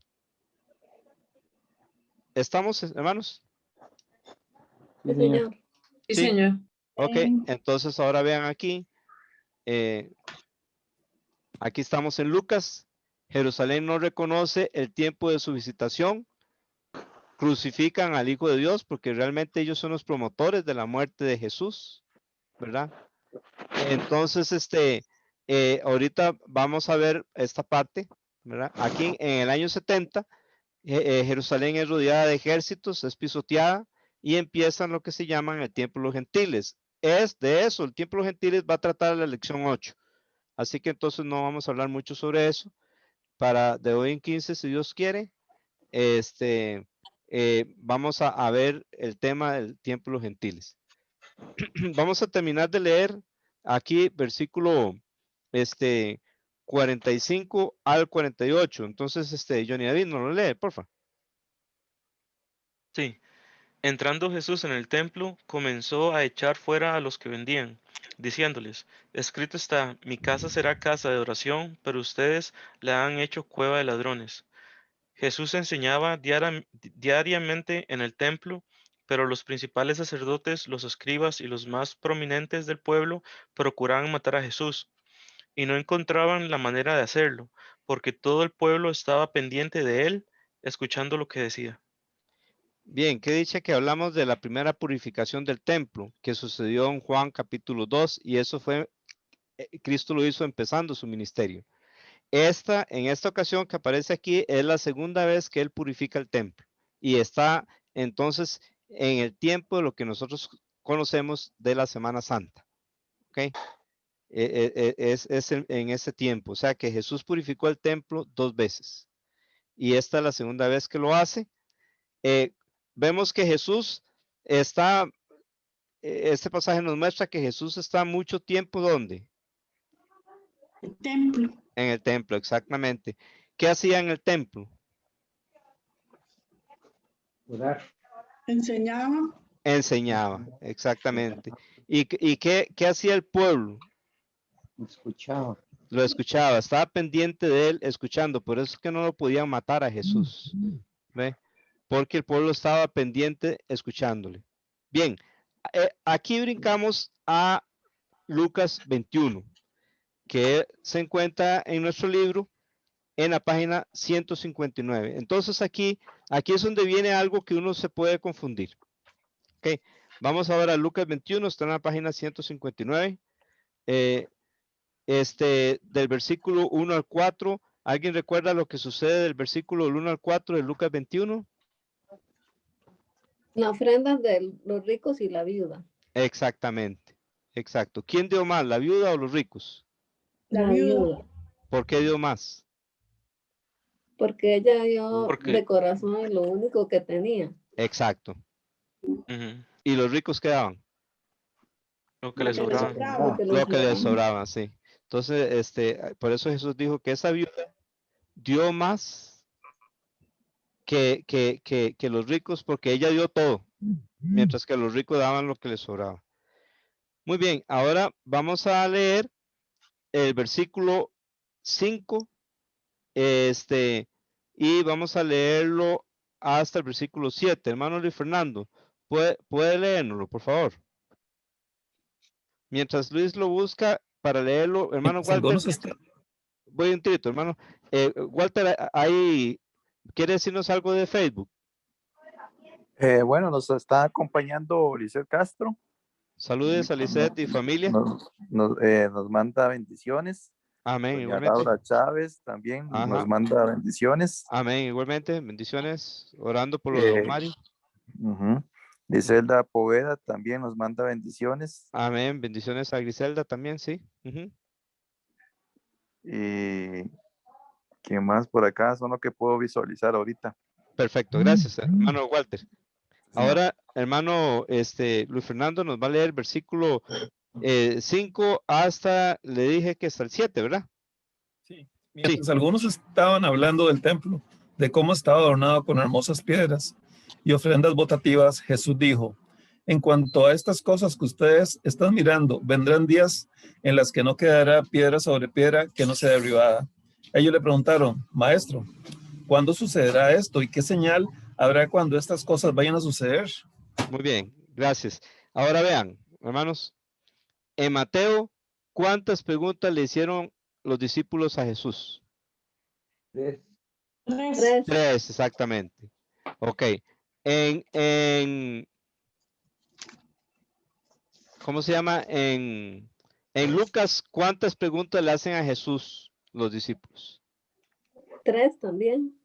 ¿Estamos, hermanos? Sí, señor. Sí, señor. Ok, entonces ahora vean aquí. Aquí estamos en Lucas. Jerusalén no reconoce el tiempo de su visitación. Crucifican al Hijo de Dios porque realmente ellos son los promotores de la muerte de Jesús. ¿verdad? Entonces, ahorita vamos a ver esta parte, ¿verdad? Aquí en el año 70, Jerusalén es rodeada de ejércitos, es pisoteada y empiezan lo que se llaman el tiempo de los gentiles. Es de eso, el tiempo de los gentiles va a tratar la lección 8. Así que entonces no vamos a hablar mucho sobre eso. Para de hoy en 15, si Dios quiere, vamos a ver el tema del tiempo de los gentiles. Vamos a terminar de leer aquí versículo 45 al 48. Entonces, Johnny David, ¿no lo lee, por favor? Sí. Entrando Jesús en el templo, comenzó a echar fuera a los que vendían, diciéndoles, escrito está, mi casa será casa de oración, pero ustedes la han hecho cueva de ladrones. Jesús enseñaba diariamente en el templo, pero los principales sacerdotes, los escribas y los más prominentes del pueblo procuraban matar a Jesús, y no encontraban la manera de hacerlo, porque todo el pueblo estaba pendiente de él, escuchando lo que decía. Bien, que dice que hablamos de la primera purificación del templo que sucedió en Juan capítulo 2 y eso fue, Cristo lo hizo empezando su ministerio. En esta ocasión que aparece aquí es la segunda vez que él purifica el templo y está entonces en el tiempo de lo que nosotros conocemos de la Semana Santa. ¿Ok? Es en ese tiempo, o sea que Jesús purificó el templo 2 veces y esta es la segunda vez que lo hace. Vemos que Jesús está, este pasaje nos muestra que Jesús está mucho tiempo, ¿dónde? El templo. En el templo, exactamente. ¿Qué hacía en el templo? Orar. Enseñaba. Enseñaba, exactamente. ¿Y qué hacía el pueblo? Escuchaba. Lo escuchaba, estaba pendiente de él escuchando, por eso es que no lo podían matar a Jesús. ¿Ve? Porque el pueblo estaba pendiente escuchándole. Bien, aquí brincamos a Lucas 21, que se encuentra en nuestro libro en la página 159. Entonces aquí es donde viene algo que uno se puede confundir. Ok, vamos a ver a Lucas 21, está en la página 159. Del versículo 1 al 4. ¿Alguien recuerda lo que sucede del versículo 1 al 4 de Lucas 21? La ofrenda de los ricos y la viuda. Exactamente, exacto. ¿Quién dio más, la viuda o los ricos? La viuda. ¿Por qué dio más? Porque ella dio Porque de corazón lo único que tenía. Exacto. ujú, ¿Y los ricos qué daban? lo que le Lo que le sobraba. sobraba. Lo que Lo que les sobraba. sobraba, sí. Entonces, por eso Jesús dijo que esa viuda dio más que los ricos porque ella dio todo, mientras que los ricos daban lo que les sobraba. Muy bien, ahora vamos a leer el versículo 5, y vamos a leerlo hasta el versículo 7. Hermano Luis Fernando, ¿puede leérnoslo, por favor? Mientras Luis lo busca para leerlo, hermano Walter, Algunos están. voy un trito, hermano. Walter, ahí, ¿quiere decirnos algo de Facebook? Bueno, nos está acompañando Lisset Castro. Saludes a Lisette y familia. Nos manda bendiciones. Amén, Doña igualmente. Laura Chávez también Ajá. nos manda bendiciones. Amén, igualmente. Bendiciones. Orando por lo de don Mario. Griselda Poveda también nos manda bendiciones. Amén. Bendiciones a Griselda también, sí. Y ¿qué más por acá? Son lo que puedo visualizar ahorita. Perfecto, gracias, hermano Walter. Señor. Ahora, hermano Luis Fernando nos va a leer el versículo 5 hasta, le dije que hasta el 7, ¿verdad? Sí. Mientras algunos estaban hablando del templo, de cómo estaba adornado con hermosas piedras y ofrendas votativas, Jesús dijo, en cuanto a estas cosas que ustedes están mirando, vendrán días en las que no quedará piedra sobre piedra que no sea derribada. Ellos le preguntaron, maestro, ¿cuándo sucederá esto y qué señal habrá cuando estas cosas vayan a suceder? Muy bien, gracias. Ahora vean, hermanos, en Mateo, ¿cuántas preguntas le hicieron los discípulos a Jesús? 3. 3, exactamente. Ok. En ¿cómo se llama? En Lucas, ¿cuántas preguntas le hacen a Jesús los discípulos? 3 también.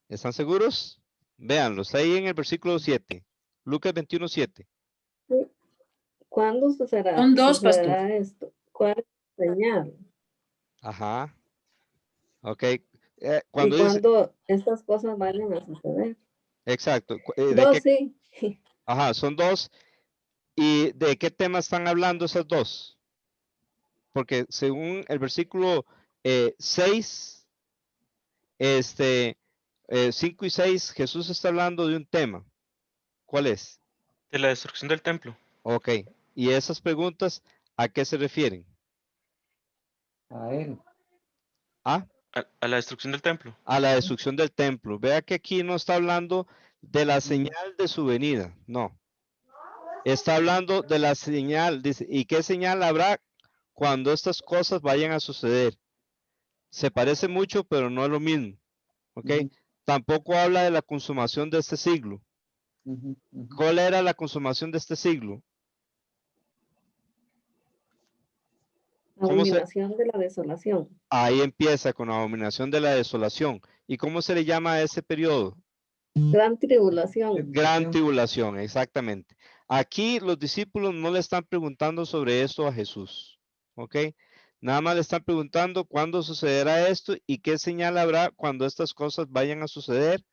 ¿Están seguros? Véanlo, está ahí en el versículo 7. Lucas 21:7. Sí. ¿Cuándo sucederá, Son 2, pastor. esto? ¿Cuál es la señal? Ajá. Ok. ¿Y Cuando dice, cuándo estas cosas vayan a suceder? exacto. ¿De 2, qué? sí. Ajá, son 2. ¿Y de qué tema están hablando esas 2? Porque según el versículo 6, 5 y 6, Jesús está hablando de un tema. ¿Cuál es? De la destrucción del templo. Ok. ¿Y esas preguntas a qué se refieren? A él. ¿Ah? A la destrucción del templo. A la destrucción del templo. Vea que aquí no está hablando de la señal de su venida. No. Está hablando de la señal. Dice, ¿y qué señal habrá cuando estas cosas vayan a suceder? Se parece mucho, pero no es lo mismo. ¿Ok? Tampoco habla de la consumación de este siglo. ¿Cuál era la consumación de este siglo? ¿Cómo se? Abominación de la desolación. Ahí empieza con la abominación de la desolación. ¿Y cómo se le llama a ese periodo? Gran tribulación. Gran tribulación, exactamente. Aquí los discípulos no le están preguntando sobre esto a Jesús. ¿Ok? Nada más le están preguntando cuándo sucederá esto y qué señal habrá cuando estas cosas vayan a suceder.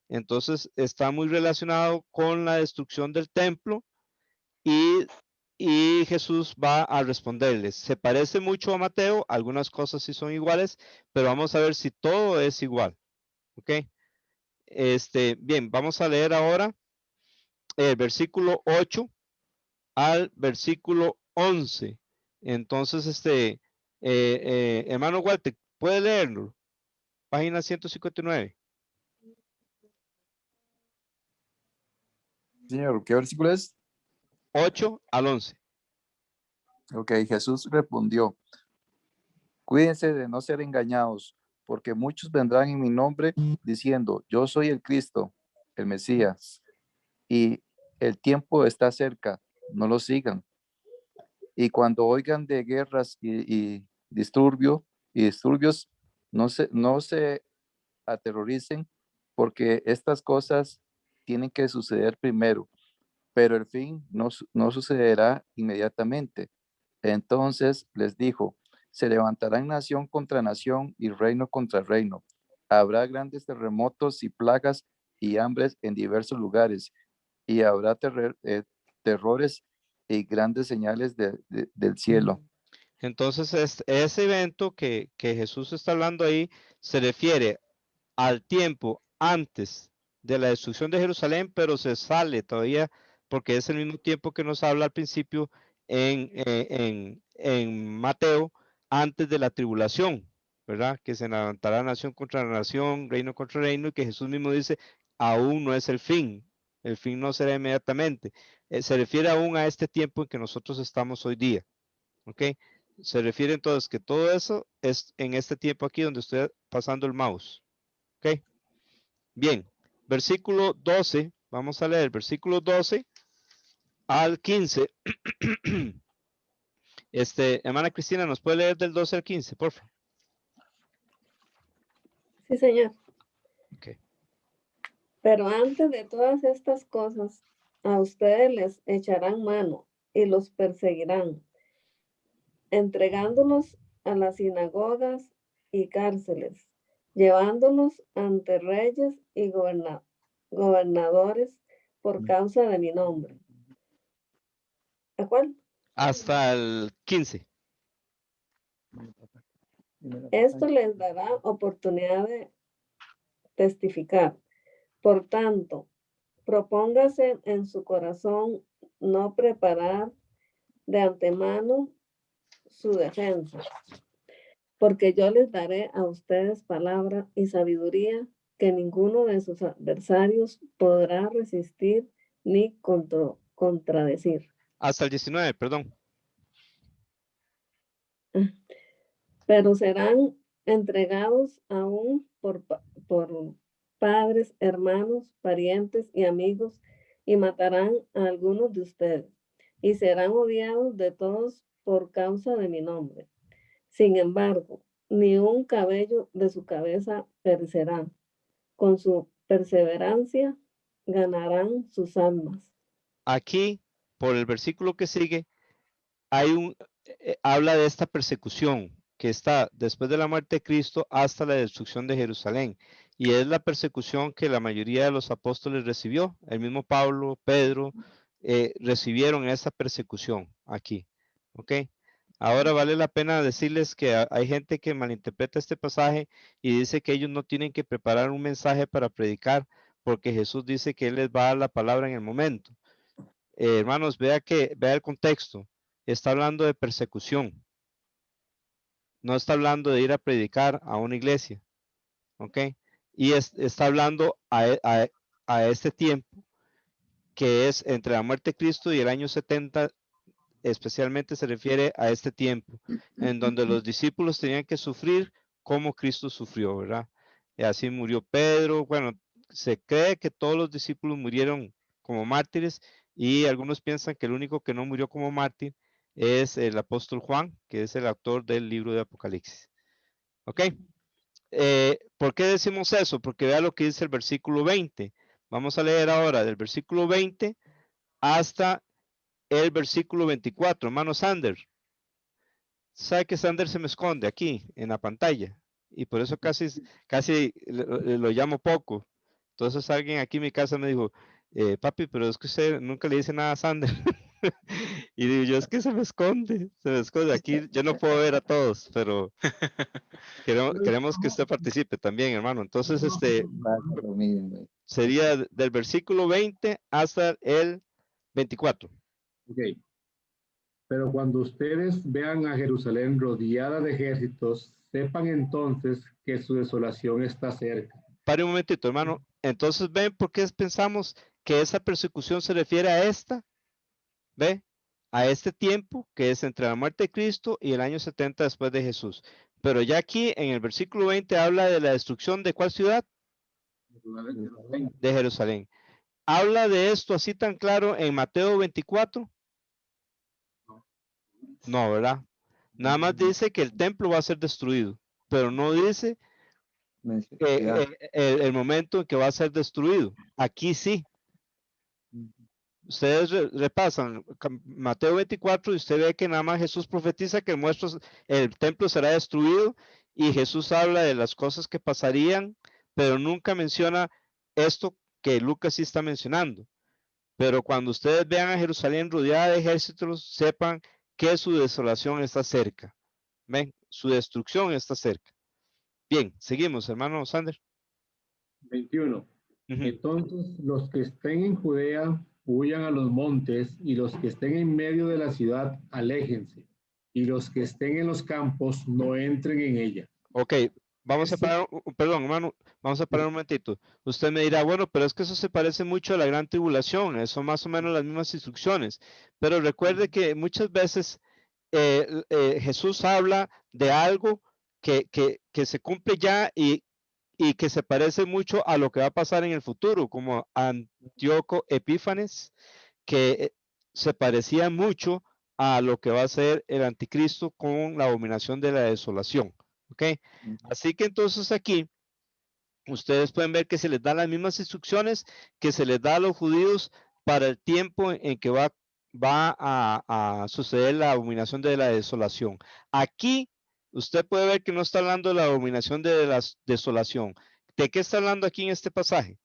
Entonces está muy relacionado con la destrucción del templo y Jesús va a responderles. Se parece mucho a Mateo, algunas cosas sí son iguales, pero vamos a ver si todo es igual. ¿Ok? Bien, vamos a leer ahora el versículo 8 al versículo 11. Entonces, hermano Walter, ¿puede leerlo? Página 159. Señor, ¿qué versículo es? 8 al 11. Ok, Jesús respondió, cuídense de no ser engañados, porque muchos vendrán en mi nombre diciendo, yo soy el Cristo, el Mesías, y el tiempo está cerca, no lo sigan. Y cuando oigan de guerras y disturbios, no se aterroricen, porque estas cosas tienen que suceder primero, pero el fin no sucederá inmediatamente. Entonces les dijo, se levantarán nación contra nación y reino contra reino. Habrá grandes terremotos y plagas y hambres en diversos lugares, y habrá terrores y grandes señales del cielo. Entonces, ese evento que Jesús está hablando ahí se refiere al tiempo antes de la destrucción de Jerusalén, pero se sale todavía porque es el mismo tiempo que nos habla al principio en Mateo, antes de la tribulación, ¿verdad? Que se levantará nación contra nación, reino contra reino, y que Jesús mismo dice, aún no es el fin no será inmediatamente. Se refiere aún a este tiempo en que nosotros estamos hoy día, ¿ok? Se refiere entonces que todo eso es en este tiempo aquí donde estoy pasando el mouse, ¿ok? Bien, versículo 12, vamos a leer versículo 12 al 15. Hermana Cristina, ¿nos puede leer del 12 al 15, por favor? Sí, Señor. Ok. Pero antes de todas estas cosas, a ustedes les echarán mano y los perseguirán, entregándolos a las sinagogas y cárceles, llevándolos ante reyes y gobernadores por causa de mi nombre. ¿A cuál? Hasta el 15. Esto les dará oportunidad de testificar. Por tanto, propóngase en su corazón no preparar de antemano su defensa, porque yo les daré a ustedes palabra y sabiduría que ninguno de sus adversarios podrá resistir ni contradecir. Hasta el 19, perdón. Pero serán entregados aún por padres, hermanos, parientes y amigos, y matarán a algunos de ustedes. y serán odiados de todos por causa de mi nombre. Sin embargo, ni un cabello de su cabeza perecerá. Con su perseverancia ganarán sus almas. Aquí, por el versículo que sigue, habla de esta persecución que está después de la muerte de Cristo hasta la destrucción de Jerusalén. Y es la persecución que la mayoría de los apóstoles recibió. El mismo Pablo, Pedro, recibieron esa persecución aquí. ¿Ok? Ahora vale la pena decirles que hay gente que malinterpreta este pasaje y dice que ellos no tienen que preparar un mensaje para predicar porque Jesús dice que Él les va a dar la palabra en el momento. Hermanos, vea el contexto. Está hablando de persecución. No está hablando de ir a predicar a una iglesia. ¿Ok? Y está hablando a este tiempo que es entre la muerte de Cristo y el año 70, especialmente se refiere a este tiempo, en donde los discípulos tenían que sufrir como Cristo sufrió, ¿verdad? Y así murió Pedro. Bueno, se cree que todos los discípulos murieron como mártires y algunos piensan que el único que no murió como mártir es el apóstol Juan, que es el autor del libro de Apocalipsis. ¿Ok? ¿Por qué decimos eso? Porque vea lo que dice el versículo 20. Vamos a leer ahora del versículo 20 hasta el versículo 24. Hermano Sander, sabe que Sander se me esconde aquí en la pantalla y por eso casi lo llamo poco. Entonces alguien aquí en mi casa me dijo, papi, pero es que usted nunca le dice nada a Sander. Y digo yo, es que se me esconde. Aquí yo no puedo ver a todos, pero queremos que usted participe también, hermano. Entonces, sería del versículo 20 hasta el 24. Ok. Pero cuando ustedes vean a Jerusalén rodeada de ejércitos, sepan entonces que su desolación está cerca. Pare un momentito, hermano. Entonces, ¿ven por qué pensamos que esa persecución se refiere a esta? ¿Ve? A este tiempo que es entre la muerte de Cristo y el año 70 después de Jesús. Pero ya aquí en el versículo 20 habla de la destrucción de ¿cuál ciudad? De Jerusalén. ¿Habla de esto así tan claro en Mateo 24? No, ¿verdad? Nada más dice que el templo va a ser destruido, pero no dice el momento en que va a ser destruido. Aquí sí. Ustedes repasan Mateo 24 y usted ve que nada más Jesús profetiza que el templo será destruido y Jesús habla de las cosas que pasarían, pero nunca menciona esto que Lucas sí está mencionando. Pero cuando ustedes vean a Jerusalén rodeada de ejércitos, sepan que su desolación está cerca. Ven, su destrucción está cerca. Bien, seguimos, hermano Sander. 21. Entonces los que estén en Judea huyan a los montes, y los que estén en medio de la ciudad aléjense, y los que estén en los campos no entren en ella. Ok, vamos a parar, perdón, hermano, vamos a parar un momentito. Usted me dirá, bueno, pero es que eso se parece mucho a la gran tribulación, son más o menos las mismas instrucciones. Pero recuerde que muchas veces Jesús habla de algo que se cumple ya y que se parece mucho a lo que va a pasar en el futuro, como Antíoco Epífanes, que se parecía mucho a lo que va a ser el anticristo con la abominación de la desolación. ¿Ok? Así que entonces aquí ustedes pueden ver que se les da las mismas instrucciones que se les da a los judíos para el tiempo en que va a suceder la abominación de la desolación. Aquí usted puede ver que no está hablando de la abominación de la desolación. ¿De qué está hablando aquí en este pasaje?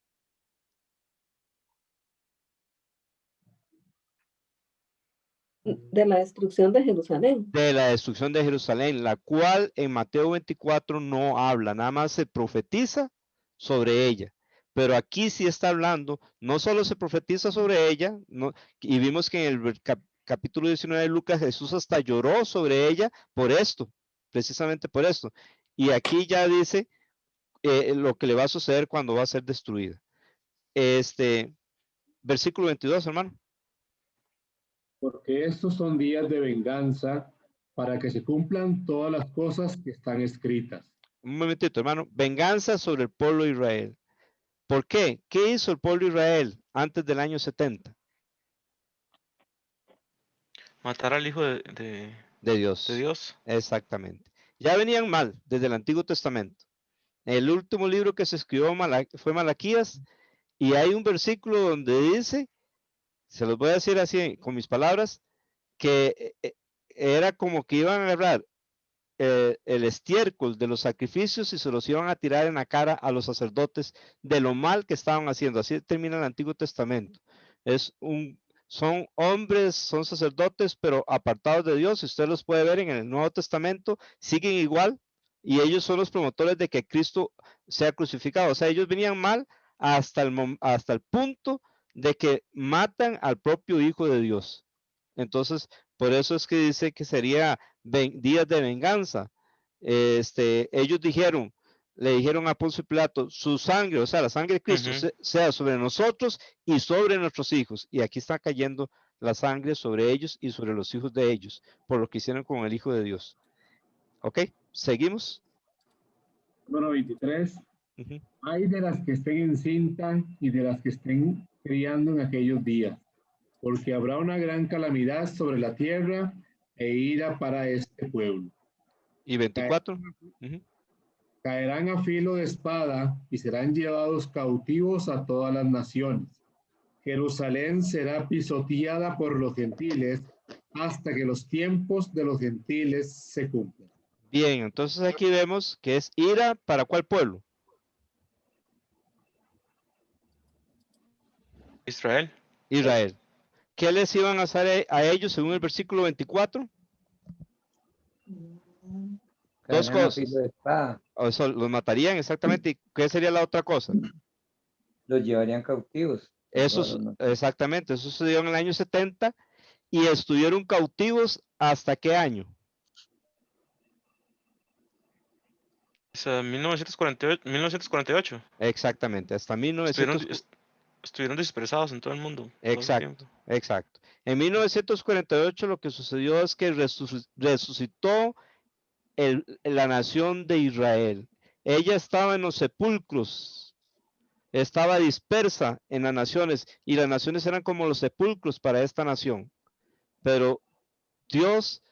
De la destrucción de Jerusalén. De la destrucción de Jerusalén, la cual en Mateo 24 no habla, nada más se profetiza sobre ella. Pero aquí sí está hablando, no solo se profetiza sobre ella, y vimos que en el capítulo 19 de Lucas Jesús hasta lloró sobre ella por esto, precisamente por esto. Y aquí ya dice lo que le va a suceder cuando va a ser destruida. Versículo 22, hermano. Porque estos son días de venganza, para que se cumplan todas las cosas que están escritas. Un momentito, hermano. Venganza sobre el pueblo de Israel. ¿Por qué? ¿Qué hizo el pueblo de Israel antes del año 70? Matar al hijo de Dios. de Dios. Exactamente. Ya venían mal desde el Antiguo Testamento. El último libro que se escribió fue Malaquías, y hay un versículo donde dice, se los voy a decir así con mis palabras, que era como que iban a agarrar el estiércol de los sacrificios y se los iban a tirar en la cara a los sacerdotes de lo mal que estaban haciendo. Así termina el Antiguo Testamento. Son hombres, son sacerdotes, pero apartados de Dios. Usted los puede ver en el Nuevo Testamento, siguen igual, y ellos son los promotores de que Cristo sea crucificado. O sea, ellos venían mal hasta el punto de que matan al propio Hijo de Dios. Entonces, por eso es que dice que sería días de venganza. Ellos le dijeron a Poncio Pilato, su sangre, o sea, la sangre de Cristo, sea sobre nosotros y sobre nuestros hijos. Y aquí está cayendo la sangre sobre ellos y sobre los hijos de ellos, por lo que hicieron con el Hijo de Dios. ¿Ok? ¿Seguimos? Número 23. Hay de las que estén encinta y de las que estén criando en aquellos días, porque habrá una gran calamidad sobre la tierra e ira para este pueblo. ¿Y 24? Caerán a filo de espada y serán llevados cautivos a todas las naciones. Jerusalén será pisoteada por los gentiles hasta que los tiempos de los gentiles se cumplan. Bien, entonces aquí vemos que es ira para ¿cuál pueblo? Israel. Israel. ¿Qué les iban a hacer a ellos según el versículo 24? Dos cosas. O sea, los matarían exactamente. ¿Y qué sería la otra cosa? Los llevarían cautivos. Exactamente, eso sucedió en el año 70 y estuvieron cautivos ¿hasta qué año? 1948. Exactamente, hasta 1948. Estuvieron dispersados en todo el mundo. Exacto, exacto. En 1948 lo que sucedió es que resucitó la nación de Israel. Ella estaba en los sepulcros, estaba dispersa en las naciones, y las naciones eran como los sepulcros para esta nación. Pero Dios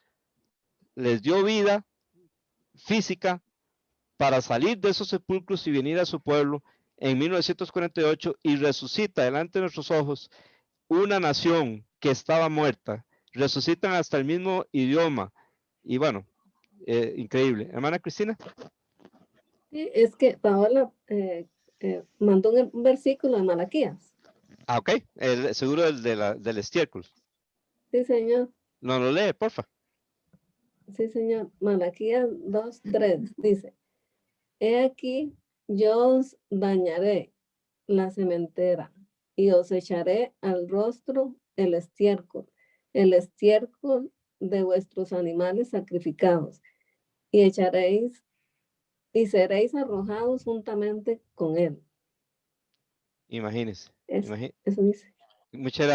les dio vida física para salir de esos sepulcros y venir a su pueblo en 1948, y resucita delante de nuestros ojos una nación que estaba muerta. Resucitan hasta el mismo idioma. Y bueno, increíble. Hermana Cristina. Sí, es que Paola mandó un versículo de Malaquías. Ah, ok. Seguro del estiércol. Sí, señor. No lo lee, porfa. Sí, señor. Malaquías 2:3 dice: He aquí, yo os dañaré la sementera y os echaré al rostro el estiércol de vuestros animales sacrificados, y echaréis y seréis arrojados juntamente con él. Imagínese. Eso dice. Muchas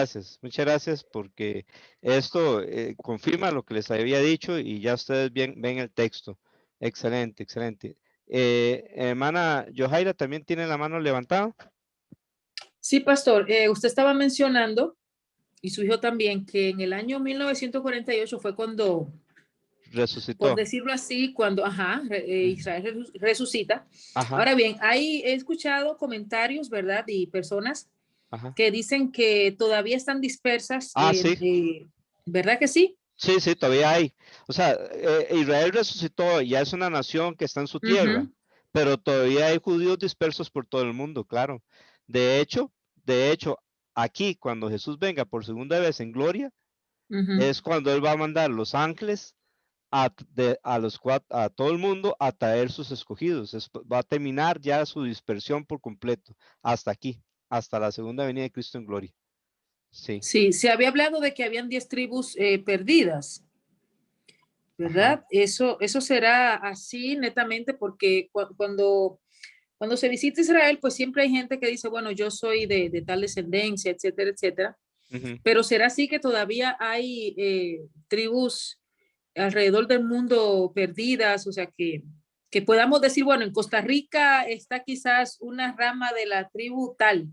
gracias porque esto confirma lo que les había dicho y ya ustedes ven el texto. Excelente, excelente. Hermana Yohaira, ¿también tiene la mano levantada? Sí, pastor. Usted estaba mencionando, y su hijo también, que en el año 1948 fue cuando resucitó. Por decirlo así, cuando Israel resucita. Ajá. Ahora bien, he escuchado comentarios, ¿verdad? Y personas que dicen que todavía están dispersas. Sí. ¿Verdad que sí? Sí, sí, todavía hay. O sea, Israel resucitó, ya es una nación que está en su tierra, pero todavía hay judíos dispersos por todo el mundo, claro. De hecho, aquí cuando Jesús venga por segunda vez en gloria, es cuando Él va a mandar los ángeles a todo el mundo a traer sus escogidos. Va a terminar ya su dispersión por completo, hasta aquí, hasta la segunda venida de Cristo en gloria. Sí. Sí, se había hablado de que habían 10 tribus perdidas, ¿verdad? Eso será así netamente porque cuando se visita Israel, pues siempre hay gente que dice, bueno, yo soy de tal descendencia, etcétera, etcétera. Pero será así que todavía hay tribus alrededor del mundo perdidas, o sea que podamos decir, bueno, en Costa Rica está quizás una rama de la tribu tal.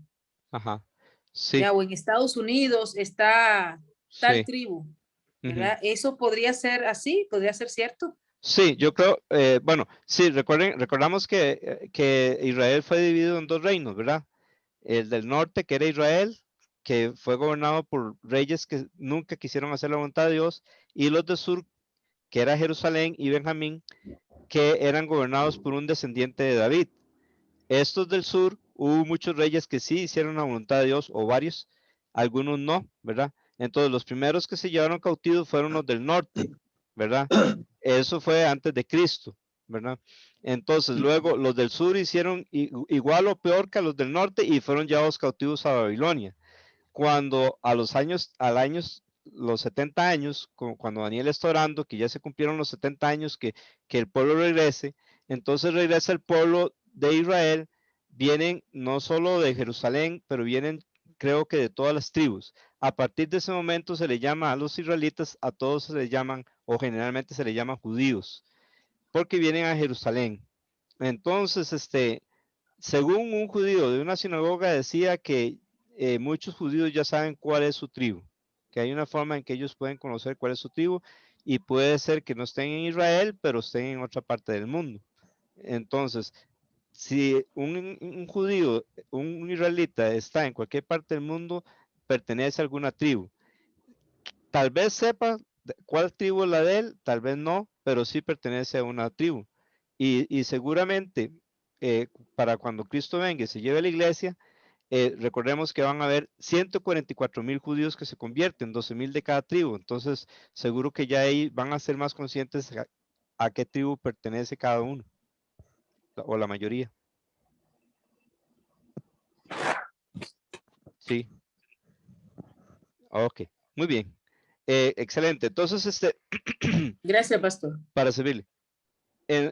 Ajá. Sí. O en Estados Unidos está tal tribu. ¿verdad? Eso podría ser así, podría ser cierto. Sí, yo creo, bueno, sí, recordamos que Israel fue dividido en dos reinos, ¿verdad? El del norte, que era Israel, que fue gobernado por reyes que nunca quisieron hacer la voluntad de Dios, y los del sur, que era Jerusalén y Benjamín, que eran gobernados por un descendiente de David. Estos del sur, hubo muchos reyes que sí hicieron la voluntad de Dios, o varios, algunos no, ¿verdad? Entonces, los primeros que se llevaron cautivos fueron los del norte, ¿verdad? Eso fue antes de Cristo, ¿verdad? Entonces, luego los del sur hicieron igual o peor que los del norte y fueron llevados cautivos a Babilonia. Cuando los 70 años, cuando Daniel está orando, que ya se cumplieron los 70 años, que el pueblo regrese, entonces regresa el pueblo de Israel, vienen no solo de Jerusalén, pero vienen, creo que de todas las tribus. A partir de ese momento se le llama a los israelitas, a todos se les llaman, o generalmente se les llaman judíos, porque vienen a Jerusalén. Entonces, según un judío de una sinagoga decía que muchos judíos ya saben cuál es su tribu, que hay una forma en que ellos pueden conocer cuál es su tribu, y puede ser que no estén en Israel, pero estén en otra parte del mundo. Entonces, si un judío, un israelita está en cualquier parte del mundo, pertenece a alguna tribu. Tal vez sepa cuál tribu es la de él, tal vez no, pero sí pertenece a una tribu. Y seguramente para cuando Cristo venga y se lleve a la iglesia, recordemos que van a haber 144,000 judíos que se convierten, 12,000 de cada tribu. Entonces, seguro que ya ahí van a ser más conscientes a qué tribu pertenece cada uno, o la mayoría. Sí. Ok, muy bien. Excelente. Entonces, Gracias, pastor. para servirle.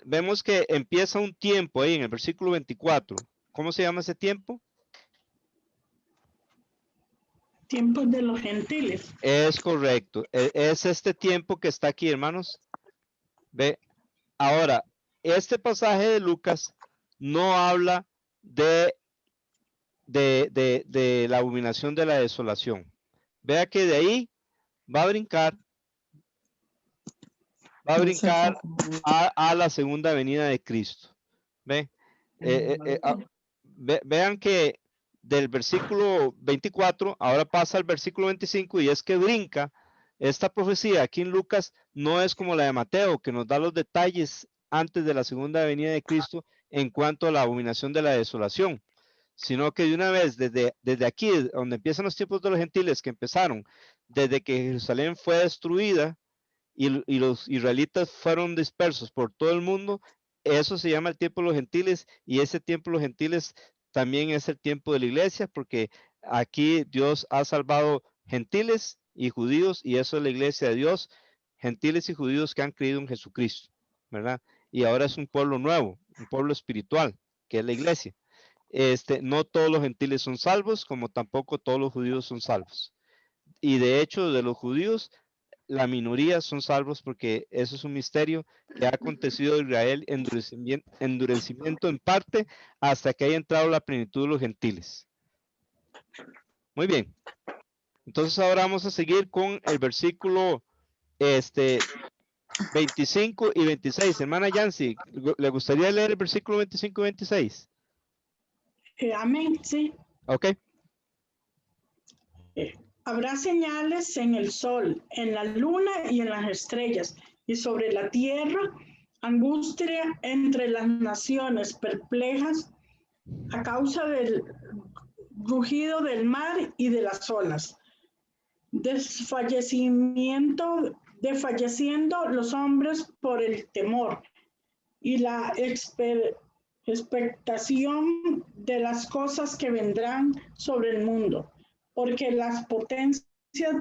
Vemos que empieza un tiempo ahí en el versículo 24. ¿Cómo se llama ese tiempo? Tiempos de los gentiles. Es correcto. Es este tiempo que está aquí, hermanos. Ve, ahora, este pasaje de Lucas no habla de la abominación de la desolación. Vea que de ahí va a brincar a la segunda venida de Cristo. ¿Ve? Vean que del versículo 24 ahora pasa al versículo 25, y es que brinca. Esta profecía aquí en Lucas no es como la de Mateo, que nos da los detalles antes de la segunda venida de Cristo en cuanto a la abominación de la desolación, sino que de una vez desde aquí, donde empiezan los tiempos de los gentiles, que empezaron desde que Jerusalén fue destruida y los israelitas fueron dispersos por todo el mundo, eso se llama el tiempo de los gentiles, y ese tiempo de los gentiles también es el tiempo de la iglesia, porque aquí Dios ha salvado gentiles y judíos, y eso es la iglesia de Dios, gentiles y judíos que han creído en Jesucristo, ¿verdad? Y ahora es un pueblo nuevo, un pueblo espiritual, que es la iglesia. No todos los gentiles son salvos, como tampoco todos los judíos son salvos. Y de hecho, de los judíos, la minoría son salvos, porque eso es un misterio que ha acontecido en Israel, endurecimiento en parte hasta que haya entrado la plenitud de los gentiles. Muy bien. Entonces ahora vamos a seguir con el versículo 25 y 26. Hermana Yancy, ¿le gustaría leer el versículo 25 y 26? Amén, sí. Ok. Habrá señales en el sol, en la luna y en las estrellas, y sobre la tierra angustia entre las naciones perplejas a causa del rugido del mar y de las olas. Desfalleciendo los hombres por el temor y la expectación de las cosas que vendrán sobre el mundo, porque las potencias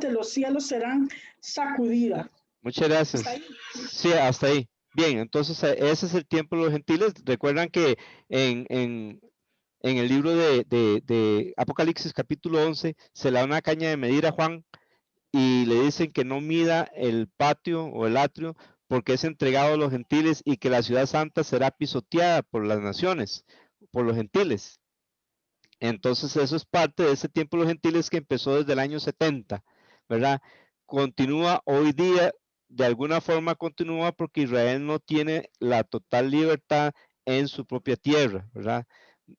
de los cielos serán sacudidas. Muchas gracias. ¿Hasta ahí? Sí, hasta ahí. Bien, entonces ese es el tiempo de los gentiles. Recuerdan que en el libro de Apocalipsis capítulo 11 se le da una caña de medir a Juan y le dicen que no mida el patio o el atrio, porque es entregado a los gentiles, y que la ciudad santa será pisoteada por las naciones, por los gentiles. Entonces eso es parte de ese tiempo de los gentiles que empezó desde el año 70, ¿verdad? continúa hoy día, de alguna forma continúa porque Israel no tiene la total libertad en su propia tierra, ¿verdad?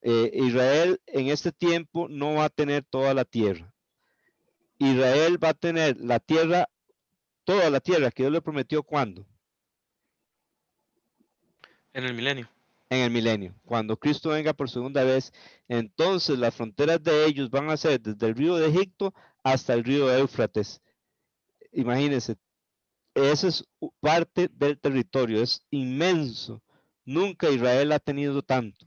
Israel en este tiempo no va a tener toda la tierra. Israel va a tener la tierra, toda la tierra que Dios le prometió, ¿cuándo? En el milenio. En el milenio. Cuando Cristo venga por segunda vez, entonces las fronteras de ellos van a ser desde el río de Egipto hasta el río Éufrates. Imagínense, eso es parte del territorio, es inmenso. Nunca Israel ha tenido tanto.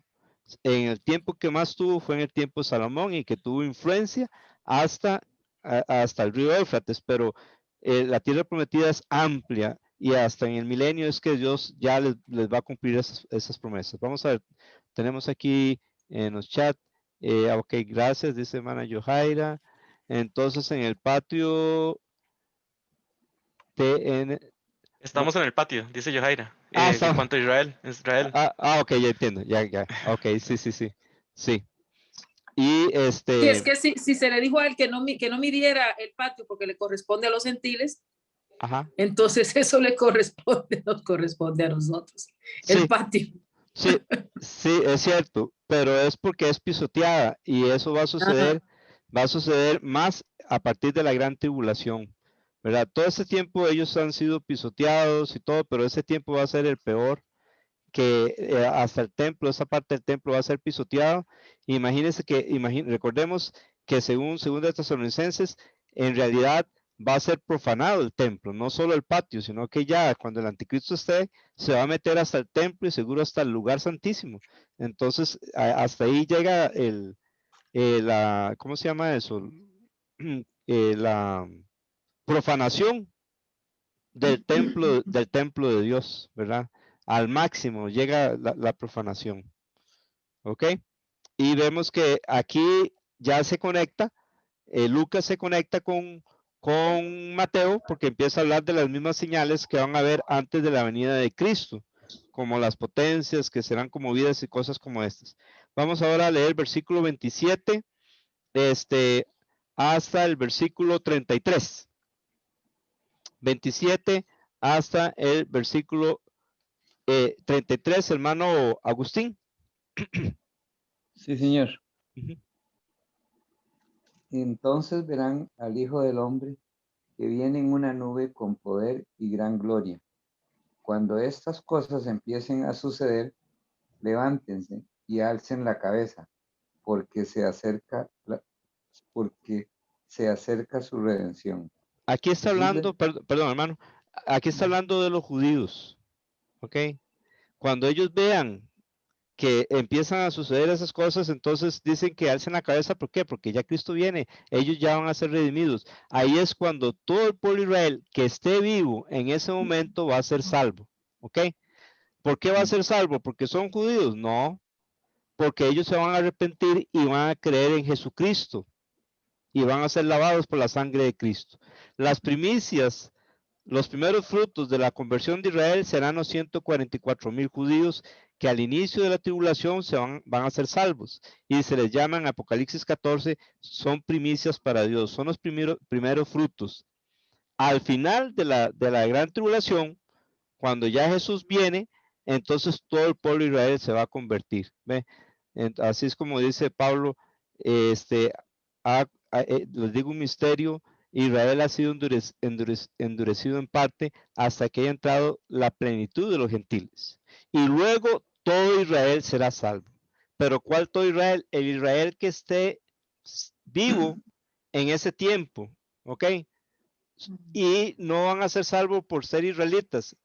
En el tiempo que más tuvo fue en el tiempo de Salomón y que tuvo influencia hasta el río Éufrates, pero la tierra prometida es amplia y hasta en el milenio es que Dios ya les va a cumplir esas promesas. Vamos a ver, tenemos aquí en los chats, ok, gracias, dice hermana Yohaira. Entonces en el patio TN. Estamos en el patio, dice Yohaira. En Está. cuanto a Israel, Ok, ya entiendo, ya, ok, sí. Y Sí, es que si se le dijo a él que no midiera el patio porque le corresponde a los gentiles, ajá. Entonces eso nos corresponde a nosotros, el patio. Sí, es cierto, pero es porque es pisoteada y eso va a suceder más a partir de la gran tribulación, ¿verdad? Todo ese tiempo ellos han sido pisoteados y todo, pero ese tiempo va a ser el peor, que hasta el templo, esa parte del templo va a ser pisoteado. Imagínense recordemos que según Tesalonicenses, en realidad va a ser profanado el templo, no solo el patio, sino que ya cuando el anticristo esté, se va a meter hasta el templo y seguro hasta el lugar santísimo. Entonces, hasta ahí llega ¿cómo se llama eso? La profanación del templo de Dios, ¿verdad? Al máximo llega la profanación. ¿Ok? Y vemos que aquí ya se conecta, Lucas se conecta con Mateo porque empieza a hablar de las mismas señales que van a haber antes de la venida de Cristo, como las potencias que serán conmovidas y cosas como estas. Vamos ahora a leer versículo 27 hasta el versículo 33. 27 hasta el versículo 33, hermano Agustín. Sí, señor. Entonces verán al Hijo del Hombre que viene en una nube con poder y gran gloria. Cuando estas cosas empiecen a suceder, levántense y alcen la cabeza, porque se acerca su redención. Aquí está hablando, perdón, hermano, aquí está hablando de los judíos, ¿ok? Cuando ellos vean que empiezan a suceder esas cosas, entonces dicen que alcen la cabeza, ¿por qué? Porque ya Cristo viene, ellos ya van a ser redimidos. Ahí es cuando todo el pueblo de Israel que esté vivo en ese momento va a ser salvo, ¿ok? ¿Por qué va a ser salvo? ¿Porque son judíos? No, porque ellos se van a arrepentir y van a creer en Jesucristo y van a ser lavados por la sangre de Cristo. Las primicias, los primeros frutos de la conversión de Israel serán los 144,000 judíos que al inicio de la tribulación van a ser salvos y se les llama en Apocalipsis 14, son primicias para Dios, son los primeros frutos. Al final de la gran tribulación, cuando ya Jesús viene, entonces todo el pueblo de Israel se va a convertir. ¿Ve? Así es como dice Pablo, les digo un misterio, Israel ha sido endurecido en parte hasta que haya entrado la plenitud de los gentiles. Y luego todo Israel será salvo. Pero ¿cuál todo Israel? El Israel que esté vivo en ese tiempo, ¿ok? Y no van a ser salvos por ser israelitas,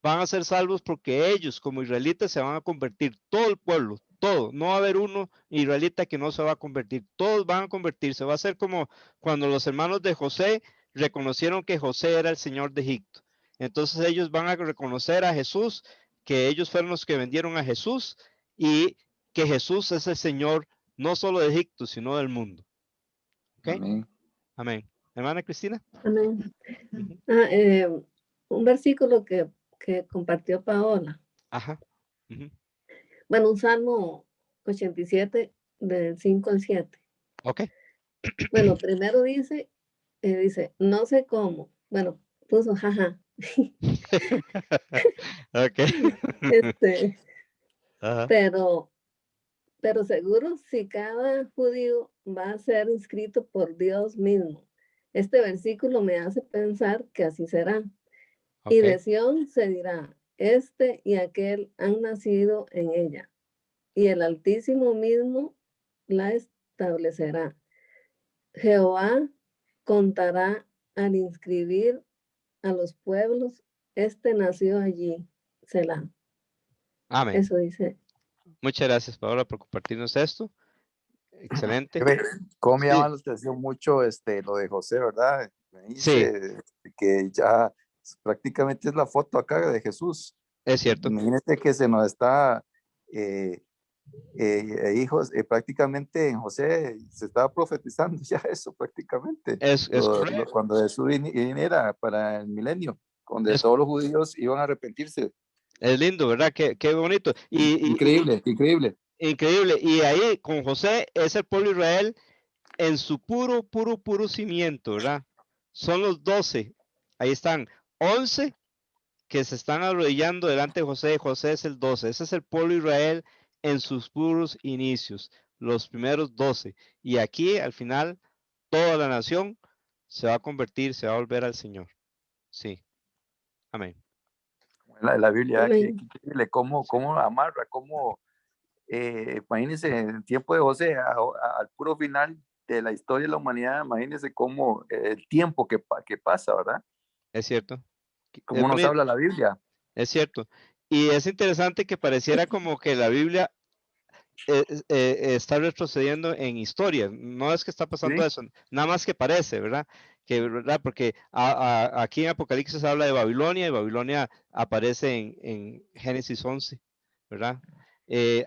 van a ser salvos porque ellos como israelitas se van a convertir, todo el pueblo, todo, no va a haber uno israelita que no se va a convertir, todos van a convertirse, va a ser como cuando los hermanos de José reconocieron que José era el Señor de Egipto, entonces ellos van a reconocer a Jesús, que ellos fueron los que vendieron a Jesús y que Jesús es el Señor no solo de Egipto, sino del mundo. ¿Okay? Amén. Amén. Hermana Cristina. Amén. Un versículo que compartió Paola. Ajá. Bueno, un Salmo 87, del 5 al 7. Ok. Bueno, primero dice, no sé cómo, Bueno, puso jaja. Ok. Este, Ajá. pero seguro si cada judío va a ser inscrito por Dios mismo. Este versículo me hace pensar que así será. Y Ok. de Sión se dirá, este y aquel han nacido en ella, y el Altísimo mismo la establecerá. Jehová contará al inscribir a los pueblos, este nació allí, Selah. Amén. Eso dice. Muchas gracias, Paola, por compartirnos esto. Excelente. ¿Cómo me llama Sí, la atención mucho lo de José, verdad? Me sí, dice que ya prácticamente es la foto acá de Jesús. es cierto. Imagínate que se nos está, hijos, prácticamente en José se estaba profetizando ya eso prácticamente. Es correcto. Cuando Jesús viniera para el milenio, donde Es, todos los judíos iban a arrepentirse. es lindo, ¿verdad? Qué bonito. Increíble, increíble. Increíble. Y ahí con José es el pueblo de Israel en su puro cimiento, ¿verdad? Son los 12. Ahí están 11 que se están arrodillando delante de José. José es el 12. Ese es el pueblo de Israel en sus puros inicios, los primeros 12. Y aquí al final toda la nación se va a convertir, se va a volver al Señor. Sí. Amén. La Biblia, que Amén. increíble cómo amarra, cómo, imagínense, en el tiempo de José, al puro final de la historia de la humanidad, imagínense cómo el tiempo que pasa, ¿verdad? Es cierto. Es Cómo nos bonito, habla la Biblia. es cierto. Y es interesante que pareciera como que la Biblia está retrocediendo en historia. No es que está pasando ¿Sí? eso, nada más que parece, ¿verdad? ¿Verdad? Porque aquí en Apocalipsis habla de Babilonia y Babilonia aparece en Génesis 11, ¿verdad?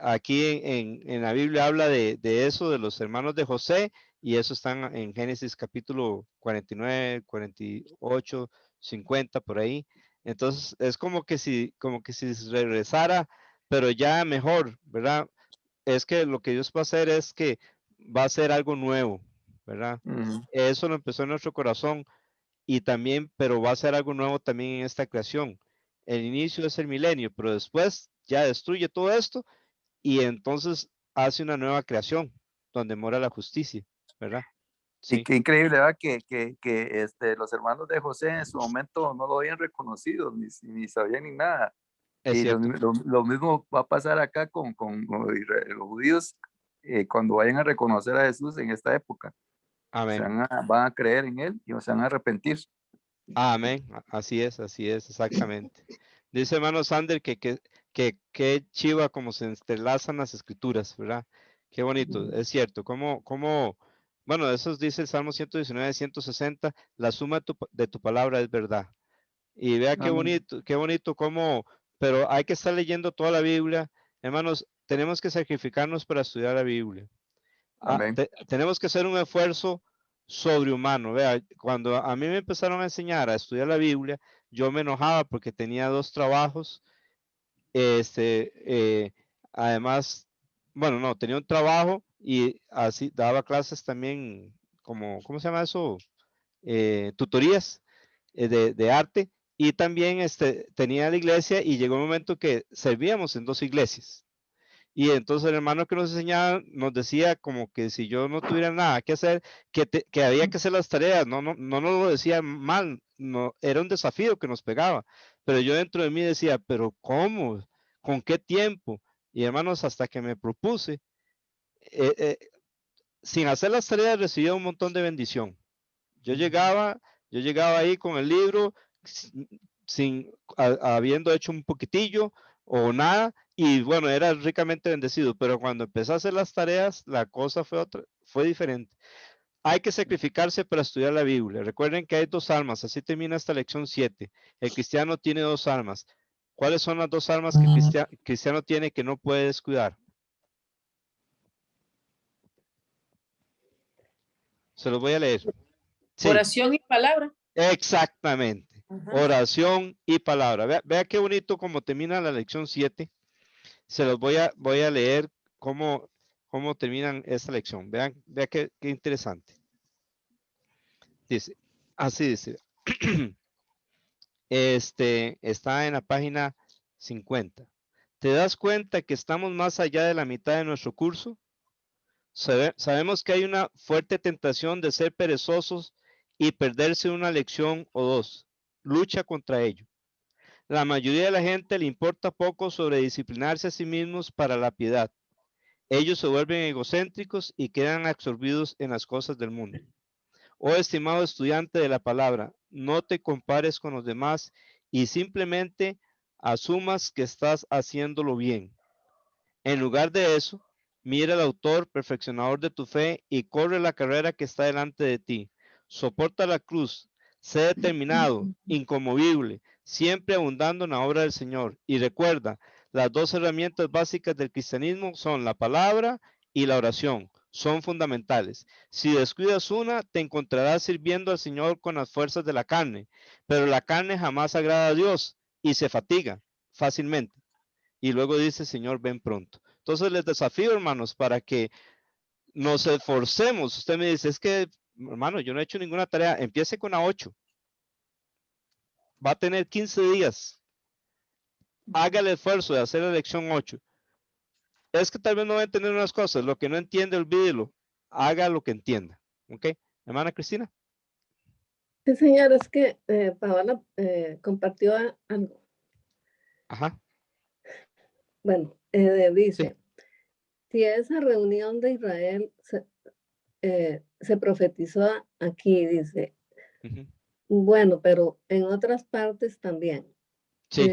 Aquí en la Biblia habla de eso, de los hermanos de José, y eso están en Génesis capítulo 49, 48, 50, por ahí. Entonces es como que si regresara, pero ya mejor, ¿verdad? Es que lo que Dios va a hacer es que va a hacer algo nuevo, ¿verdad? Ujú. Eso lo empezó en nuestro corazón y también, pero va a ser algo nuevo también en esta creación. El inicio es el milenio, pero después ya destruye todo esto y entonces hace una nueva creación donde mora la justicia, ¿verdad? Y Sí, qué increíble, ¿verdad? Los hermanos de José en su momento no lo habían reconocido, ni sabían ni nada. es Y cierto. lo mismo va a pasar acá con los judíos cuando vayan a reconocer a Jesús en esta época. Amén. Van a creer en él y se van a arrepentir. Amén. Así es, exactamente. Dice hermano Sander que chiva como se entrelazan las escrituras, ¿verdad? Qué bonito, es cierto. Bueno, eso dice el Salmo 119, 160, la suma de tu palabra es verdad. Y vea Amén. qué bonito pero hay que estar leyendo toda la Biblia. Hermanos, tenemos que sacrificarnos para estudiar la Biblia. Amén. Tenemos que hacer un esfuerzo sobrehumano. Vea, cuando a mí me empezaron a enseñar a estudiar la Biblia, yo me enojaba porque tenía 2 trabajos. Este, además, bueno, no, tenía un trabajo y así daba clases también como, ¿cómo se llama eso? Tutorías de arte y también tenía la iglesia y llegó un momento que servíamos en 2 iglesias. Y entonces el hermano que nos enseñaba nos decía como que si yo no tuviera nada que hacer, que había que hacer las tareas, no nos lo decía mal, no, era un desafío que nos pegaba, pero yo dentro de mí decía, pero ¿cómo? ¿Con qué tiempo? Y hermanos, hasta que me propuse, eh, eh, sin hacer las tareas recibía un montón de bendición. Yo llegaba, yo llegaba ahí con el libro, habiendo hecho un poquitillo o nada, y bueno, era ricamente bendecido, pero cuando empecé a hacer las tareas, la cosa fue diferente. Hay que sacrificarse para estudiar la Biblia. Recuerden que hay 2 almas, así termina esta lección 7. El cristiano tiene 2 almas. ¿Cuáles son las 2 almas que el cristiano tiene que no puede descuidar? Se los voy a leer. Sí, Oración y palabra. exactamente. Ajá. Oración y palabra. Vea qué bonito como termina la lección 7. Se los voy a leer cómo terminan esta lección. Vea qué interesante. Dice, así dice. está en la página 50. ¿Te das cuenta que estamos más allá de la mitad de nuestro curso? Sabemos que hay una fuerte tentación de ser perezosos y perderse una lección o dos. Lucha contra ello. La mayoría de la gente le importa poco sobre disciplinarse a sí mismos para la piedad. Ellos se vuelven egocéntricos y quedan absorbidos en las cosas del mundo. Oh, estimado estudiante de la palabra, no te compares con los demás y simplemente asumas que estás haciéndolo bien. En lugar de eso, mira al autor, perfeccionador de tu fe y corre la carrera que está delante de ti. Soporta la cruz, sé determinado, inconmovible, siempre abundando en la obra del Señor. Y recuerda, las dos herramientas básicas del cristianismo son la palabra y la oración. Son fundamentales. Si descuidas una, te encontrarás sirviendo al Señor con las fuerzas de la carne, pero la carne jamás agrada a Dios y se fatiga fácilmente. Y luego dice, Señor, ven pronto. Entonces les desafío, hermanos, para que nos esforcemos. Usted me dice, es que, hermano, yo no he hecho ninguna tarea. Empiece con la 8. Va a tener 15 días. Haga el esfuerzo de hacer la lección 8. Es que tal vez no va a entender unas cosas. Lo que no entiende, olvídelo. Haga lo que entienda. ¿Ok? Hermana Cristina. Sí, señor, es que Paola compartió algo. Ajá. Bueno, dice, si esa reunión de Israel se profetizó aquí, dice, bueno, pero en otras partes también. Sí.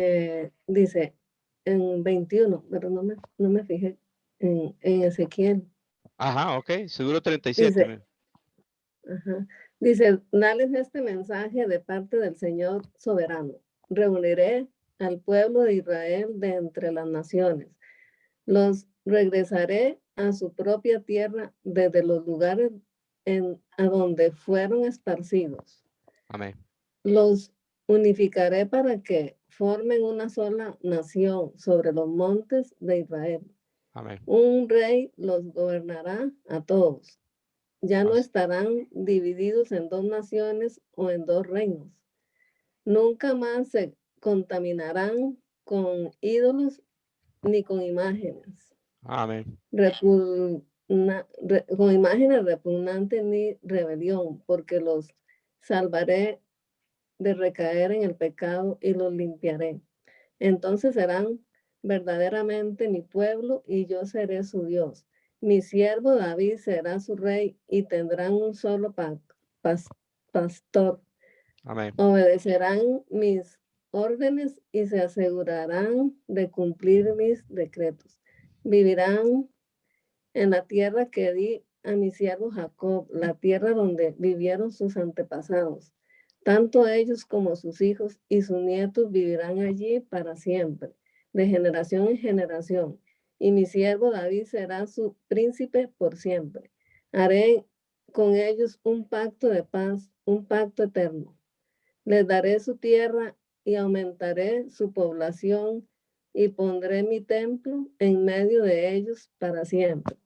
Dice, en 21, pero no me fijé en Ezequiel. Ajá, ok. Seguro 37. Dice, dales este mensaje de parte del Señor soberano. Reuniré al pueblo de Israel de entre las naciones. Los regresaré a su propia tierra desde los lugares a donde fueron esparcidos. Amén. Los unificaré para que formen una sola nación sobre los montes de Israel. Amén. Un rey los gobernará a todos. Ya no estarán divididos en dos naciones o en dos reinos. Nunca más se contaminarán con ídolos ni con imágenes. Amén. Con imágenes repugnantes ni rebelión, porque los salvaré de recaer en el pecado y los limpiaré. Entonces serán verdaderamente mi pueblo y yo seré su Dios. Mi siervo David será su rey y tendrán un solo pastor. Amén. Obedecerán mis órdenes y se asegurarán de cumplir mis decretos. Vivirán en la tierra que di a mi siervo Jacob, la tierra donde vivieron sus antepasados. Tanto ellos como sus hijos y sus nietos vivirán allí para siempre, de generación en generación. Y mi siervo David será su príncipe por siempre. Haré con ellos un pacto de paz, un pacto eterno. Les daré su tierra y aumentaré su población y pondré mi templo en medio de ellos para siempre.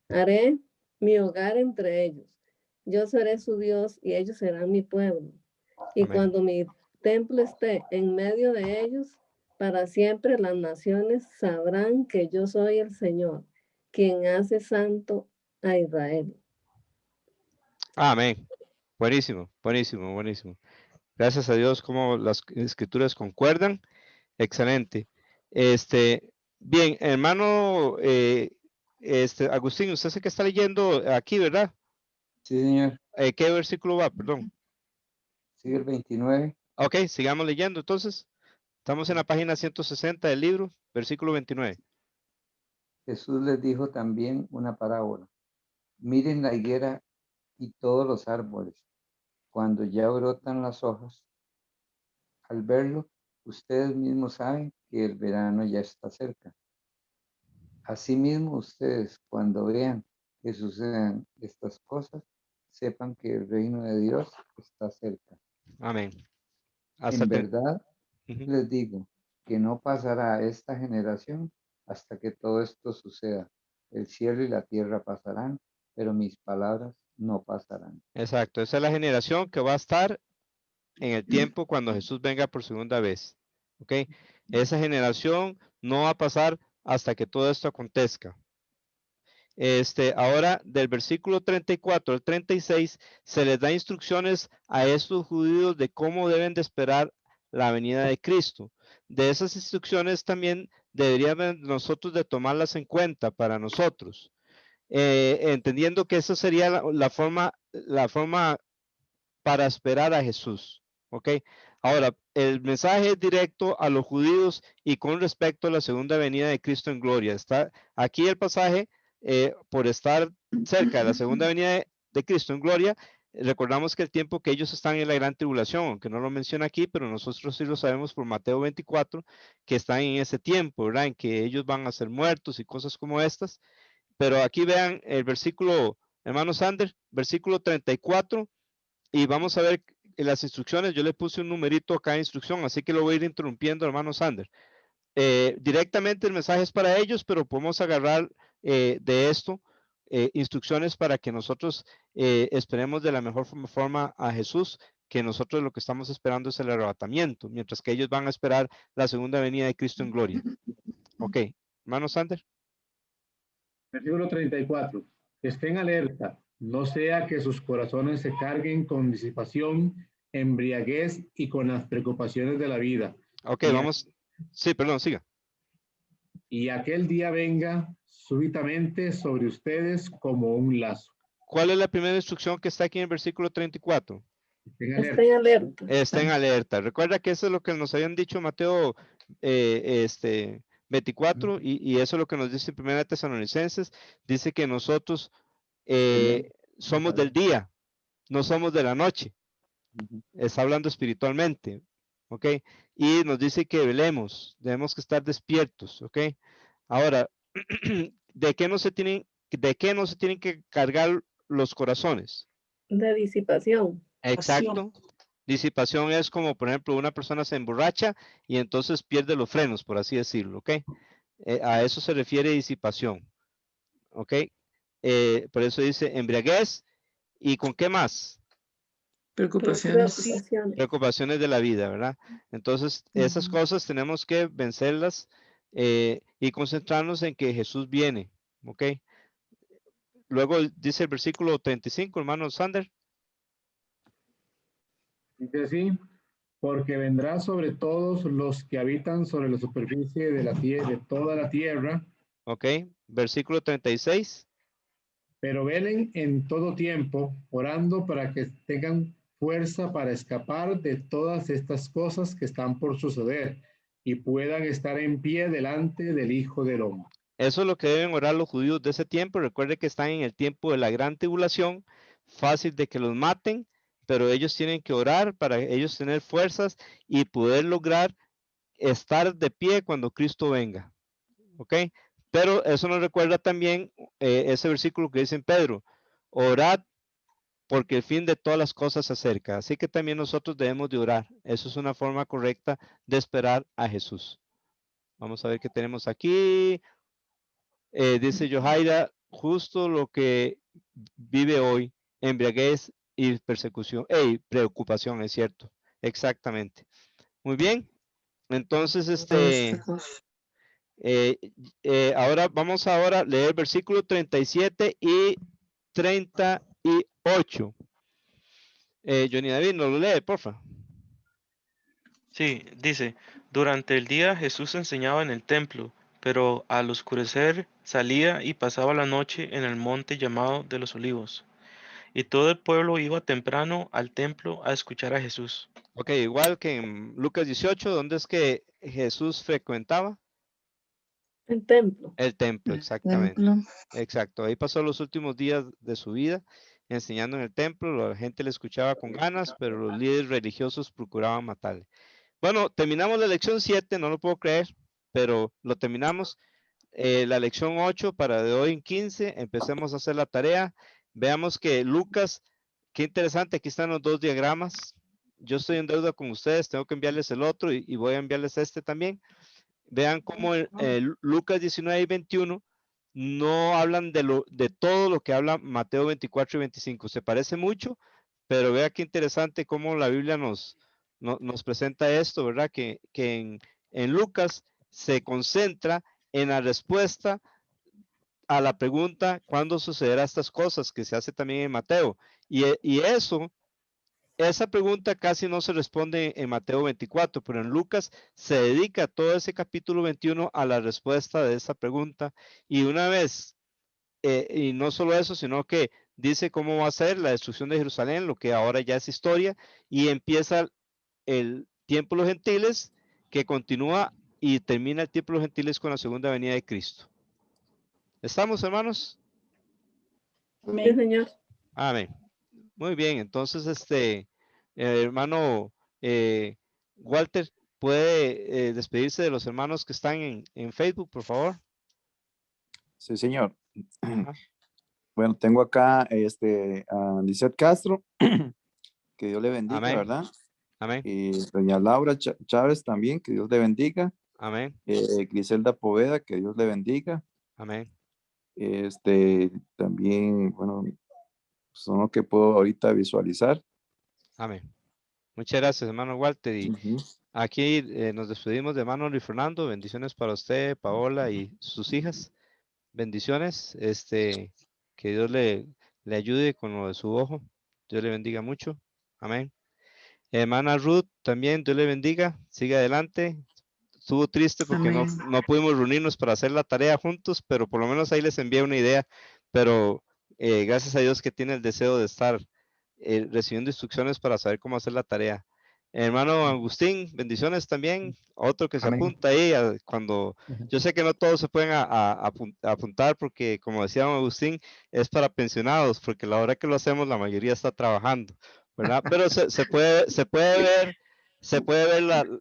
Haré mi hogar entre ellos. Yo seré su Dios y ellos serán mi pueblo. Y Amén. cuando mi templo esté en medio de ellos, para siempre las naciones sabrán que yo soy el Señor, quien hace santo a Israel. Amén. Buenísimo, buenísimo, buenísimo. Gracias a Dios como las escrituras concuerdan. Excelente. Bien, hermano, Agustín, usted sé que está leyendo aquí, ¿verdad? Sí, señor. ¿Qué versículo va? Perdón. Sigue el 29. Ok, sigamos leyendo entonces. Estamos en la página 160 del libro, versículo 29. Jesús les dijo también una parábola. Miren la higuera y todos los árboles. Cuando ya brotan las hojas, al verlo, ustedes mismos saben que el verano ya está cerca. Asimismo, ustedes, cuando vean que sucedan estas cosas, sepan que el reino de Dios está cerca. Amén. En verdad, les digo que no pasará esta generación hasta que todo esto suceda. El cielo y la tierra pasarán, pero mis palabras no pasarán. Exacto, esa es la generación que va a estar en el tiempo cuando Jesús venga por segunda vez. ¿Ok? Esa generación no va a pasar hasta que todo esto acontezca. Ahora, del versículo 34 al 36, se les da instrucciones a estos judíos de cómo deben de esperar la venida de Cristo. De esas instrucciones también deberíamos nosotros de tomarlas en cuenta para nosotros, entendiendo que esa sería la forma para esperar a Jesús. ¿Ok? Ahora, el mensaje es directo a los judíos y con respecto a la segunda venida de Cristo en gloria. Está aquí el pasaje, por estar cerca de la segunda venida de Cristo en gloria. Recordamos que el tiempo que ellos están en la gran tribulación, aunque no lo menciona aquí, pero nosotros sí lo sabemos por Mateo 24, que están en ese tiempo, ¿verdad? En que ellos van a ser muertos y cosas como estas. Pero aquí vean el versículo, hermano Sander, versículo 34, y vamos a ver las instrucciones. Yo le puse un numerito a cada instrucción, así que lo voy a ir interrumpiendo, hermano Sander. Directamente el mensaje es para ellos, pero podemos agarrar de esto instrucciones para que nosotros esperemos de la mejor forma a Jesús, que nosotros lo que estamos esperando es el arrebatamiento, mientras que ellos van a esperar la segunda venida de Cristo en gloria. Ok, hermano Sander. Versículo 34. Estén alerta, no sea que sus corazones se carguen con disipación, embriaguez y con las preocupaciones de la vida. Ok, vamos. Sí, perdón, siga. Y aquel día venga súbitamente sobre ustedes como un lazo. ¿Cuál es la primera instrucción que está aquí en el versículo 34? Estén alerta. Estén alerta. Estén alerta. Recuerda que eso es lo que nos habían dicho Mateo 24 y eso es lo que nos dice en Primera Tesalonicenses. Dice que nosotros somos del día, no somos de la noche. Está hablando espiritualmente. ¿Ok? Y nos dice que velemos, debemos que estar despiertos. ¿Ok? Ahora, ¿de qué no se tienen que cargar los corazones? De disipación. Exacto. Disipación es como, por ejemplo, una persona se emborracha y entonces pierde los frenos, por así decirlo, ¿ok? A eso se refiere disipación, ¿ok? Por eso dice embriaguez y ¿con qué más? Preocupaciones. Preocupaciones de la vida, ¿verdad? Entonces, esas cosas tenemos que vencerlas y concentrarnos en que Jesús viene, ¿ok? Luego dice el versículo 35, hermano Sander. Dice así, porque vendrá sobre todos los que habitan sobre la superficie de la tierra, de toda la tierra. Ok, versículo 36. Pero velen en todo tiempo, orando para que tengan fuerza para escapar de todas estas cosas que están por suceder y puedan estar en pie delante del Hijo del Hombre. Eso es lo que deben orar los judíos de ese tiempo. Recuerde que están en el tiempo de la gran tribulación, fácil de que los maten, pero ellos tienen que orar para ellos tener fuerzas y poder lograr estar de pie cuando Cristo venga. ¿Ok? Pero eso nos recuerda también ese versículo que dice en Pedro, orad porque el fin de todas las cosas se acerca. Así que también nosotros debemos de orar. Eso es una forma correcta de esperar a Jesús. Vamos a ver qué tenemos aquí. Dice Johaira, justo lo que vive hoy, embriaguez y persecución, preocupación, es cierto, exactamente. Muy bien, entonces ahora vamos a leer versículo 37 y 38. Johnny David, ¿nos lo lee, porfa? Sí, dice, durante el día Jesús enseñaba en el templo, pero al oscurecer salía y pasaba la noche en el monte llamado de los Olivos. Y todo el pueblo iba temprano al templo a escuchar a Jesús. Ok, igual que en Lucas 18, ¿dónde es que Jesús frecuentaba? El templo. El templo, exactamente. Exacto, ahí pasó los últimos días de su vida enseñando en el templo. La gente le escuchaba con ganas, pero los líderes religiosos procuraban matarle. Bueno, terminamos la lección 7, no lo puedo creer, pero lo terminamos. La lección 8 para de hoy en 15, empecemos a hacer la tarea. Veamos que Lucas, qué interesante, aquí están los dos diagramas. Yo estoy en deuda con ustedes, tengo que enviarles el otro y voy a enviarles este también. Vean cómo Lucas 19 y 21 no hablan de todo lo que habla Mateo 24 y 25. Se parece mucho, pero vea qué interesante cómo la Biblia nos nos presenta esto, ¿verdad? Que en Lucas se concentra en la respuesta a la pregunta, ¿cuándo sucederá estas cosas? Que se hace también en Mateo. Y esa pregunta casi no se responde en Mateo 24, pero en Lucas se dedica todo ese capítulo 21 a la respuesta de esa pregunta. Y una vez, y no solo eso, sino que dice cómo va a ser la destrucción de Jerusalén, lo que ahora ya es historia, y empieza el tiempo de los gentiles, que continúa y termina el tiempo de los gentiles con la segunda venida de Cristo. ¿Estamos, hermanos? Sí, señor. Amén. Muy bien, entonces, hermano Walter, ¿puede despedirse de los hermanos que están en Facebook, por favor? Sí, señor. Ajá. Bueno, tengo acá a Lizeth Castro, que Dios le bendiga, Amén. ¿verdad? Amén. Y doña Laura Chávez también, que Dios le bendiga. Amén. Griselda Poveda, que Dios le bendiga. Amén. También, bueno, son los que puedo ahorita visualizar. Amén. Muchas gracias, hermano Walter. Y aquí nos despedimos de hermano Luis Fernando. Bendiciones para usted, Paola y sus hijas. Bendiciones. Que Dios le ayude con lo de su ojo. Dios le bendiga mucho. Amén. Hermana Ruth, también Dios le bendiga. Siga adelante. Estuvo triste porque no pudimos reunirnos para hacer la tarea juntos, pero por lo menos ahí les envié una idea. Pero gracias a Dios que tiene el deseo de estar recibiendo instrucciones para saber cómo hacer la tarea. Hermano Agustín, bendiciones también. Otro que se Amén. apunta ahí cuando yo sé que no todos se pueden apuntar porque, como decía don Agustín, es para pensionados, porque la hora que lo hacemos la mayoría está trabajando, ¿verdad? Pero se puede ver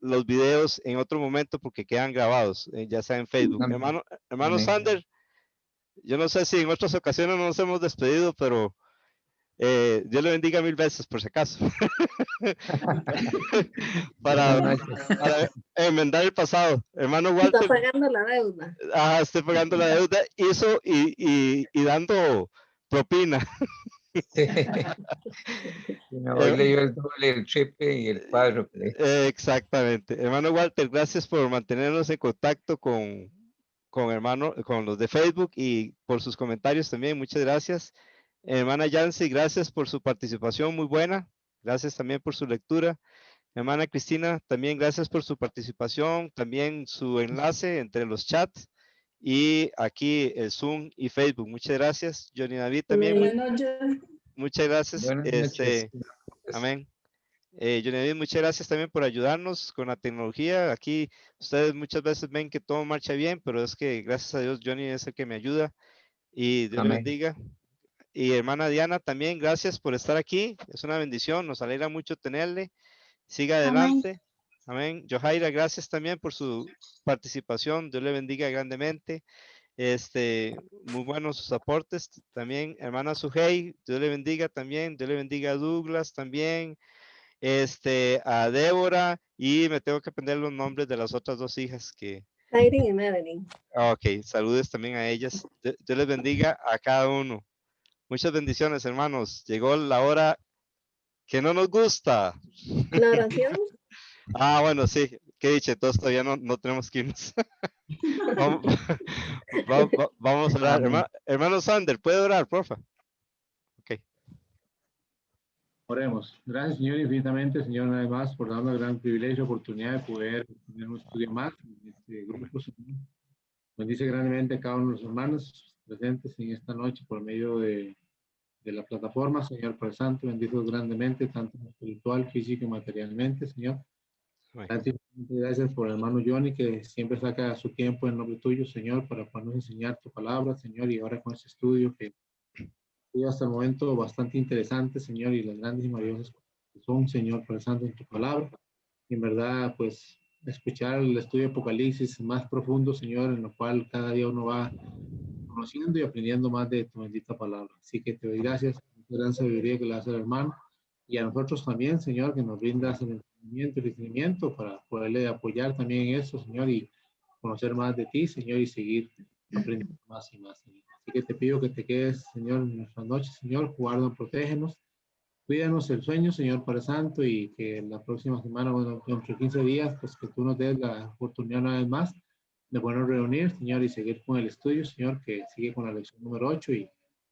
los videos en otro momento porque quedan grabados, ya sea en Facebook. Amén. Hermano Amén. Sander, yo no sé si en otras ocasiones nos hemos despedido, pero Dios le bendiga 1000 veces, por si acaso. para enmendar el pasado. Hermano Está Walter, pagando la deuda. estoy pagando la deuda, hizo y dando propina. Hoy le dio el doble, el triple y el cuádruple. Exactamente. Hermano Walter, gracias por mantenernos en contacto con los de Facebook y por sus comentarios también. Muchas gracias. Hermana Yancy, gracias por su participación, muy buena. Gracias también por su lectura. Hermana Cristina, también gracias por su participación, también su enlace entre los chats y aquí el Zoom y Facebook. Muchas gracias. Johnny David también. Buenas noches. Muchas gracias. Buenas noches. Amén. Johnny David, muchas gracias también por ayudarnos con la tecnología. Aquí ustedes muchas veces ven que todo marcha bien, pero es que gracias a Dios Johnny es el que me ayuda y Dios le Amén. bendiga. Y hermana Diana, también gracias por estar aquí. Es una bendición, nos alegra mucho tenerle. Siga adelante. Amén. Johaira, gracias también por su participación. Dios le bendiga grandemente. Muy buenos sus aportes. También, hermana Sujei, Dios le bendiga también. Dios le bendiga a Douglas también. A Débora. Y me tengo que aprender los nombres de las otras dos hijas que. Irene y Melanie. Ok, saludes también a ellas. Dios les bendiga a cada uno. Muchas bendiciones, hermanos. Llegó la hora que no nos gusta. La oración. Bueno, sí, qué dicho, entonces todavía no tenemos que irnos. Vamos a orar. Hermano Sander, ¿puede orar, porfa? Ok. Oremos. Gracias, Señor, infinitamente, Señor, una vez más, por darnos el gran privilegio, oportunidad de poder tener un estudio más en este grupo, Señor. Bendice grandemente a cada uno de los hermanos presentes en esta noche por medio de la plataforma, Señor Padre Santo. Bendice grandemente, tanto espiritual, físico y materialmente, Señor. Gracias por el hermano Johnny, que siempre saca su tiempo en nombre tuyo, Señor, para podernos enseñar tu palabra, Señor, y ahora con este estudio que hasta el momento bastante interesante, Señor, y las grandes y maravillosas que son, Señor, Padre Santo, en tu palabra. Y en verdad, pues, escuchar el estudio de Apocalipsis más profundo, Señor, en lo cual cada día uno va conociendo y aprendiendo más de tu bendita palabra. Así que te doy gracias por la gran sabiduría que le hace al hermano y a nosotros también, Señor, que nos brindas el entendimiento y el discernimiento para poderle apoyar también en eso, Señor, y conocer más de ti, Señor, y seguir aprendiendo más y más, Señor. Así que te pido que te quedes, Señor, en nuestras noches, Señor, guarda, protégenos Cuídanos el sueño, Señor Padre Santo, y que la próxima semana, bueno, dentro de 15 días, pues que tú nos des la oportunidad una vez más de podernos reunir, Señor, y seguir con el estudio, Señor, que sigue con la lección número 8 y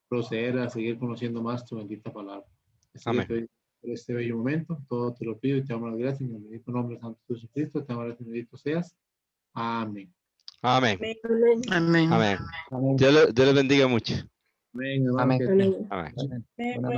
proceder a seguir conociendo más tu bendita palabra. Así Amén. que te doy por este bello momento, todo te lo pido y te damos las gracias en el bendito nombre de Santo Jesucristo, te damos las gracias, bendito seas. Amén. Amén. Amén. Amén. Amén. Dios les bendiga mucho. Amén, hermano. Amén. Que- Amén. Amén. Buenas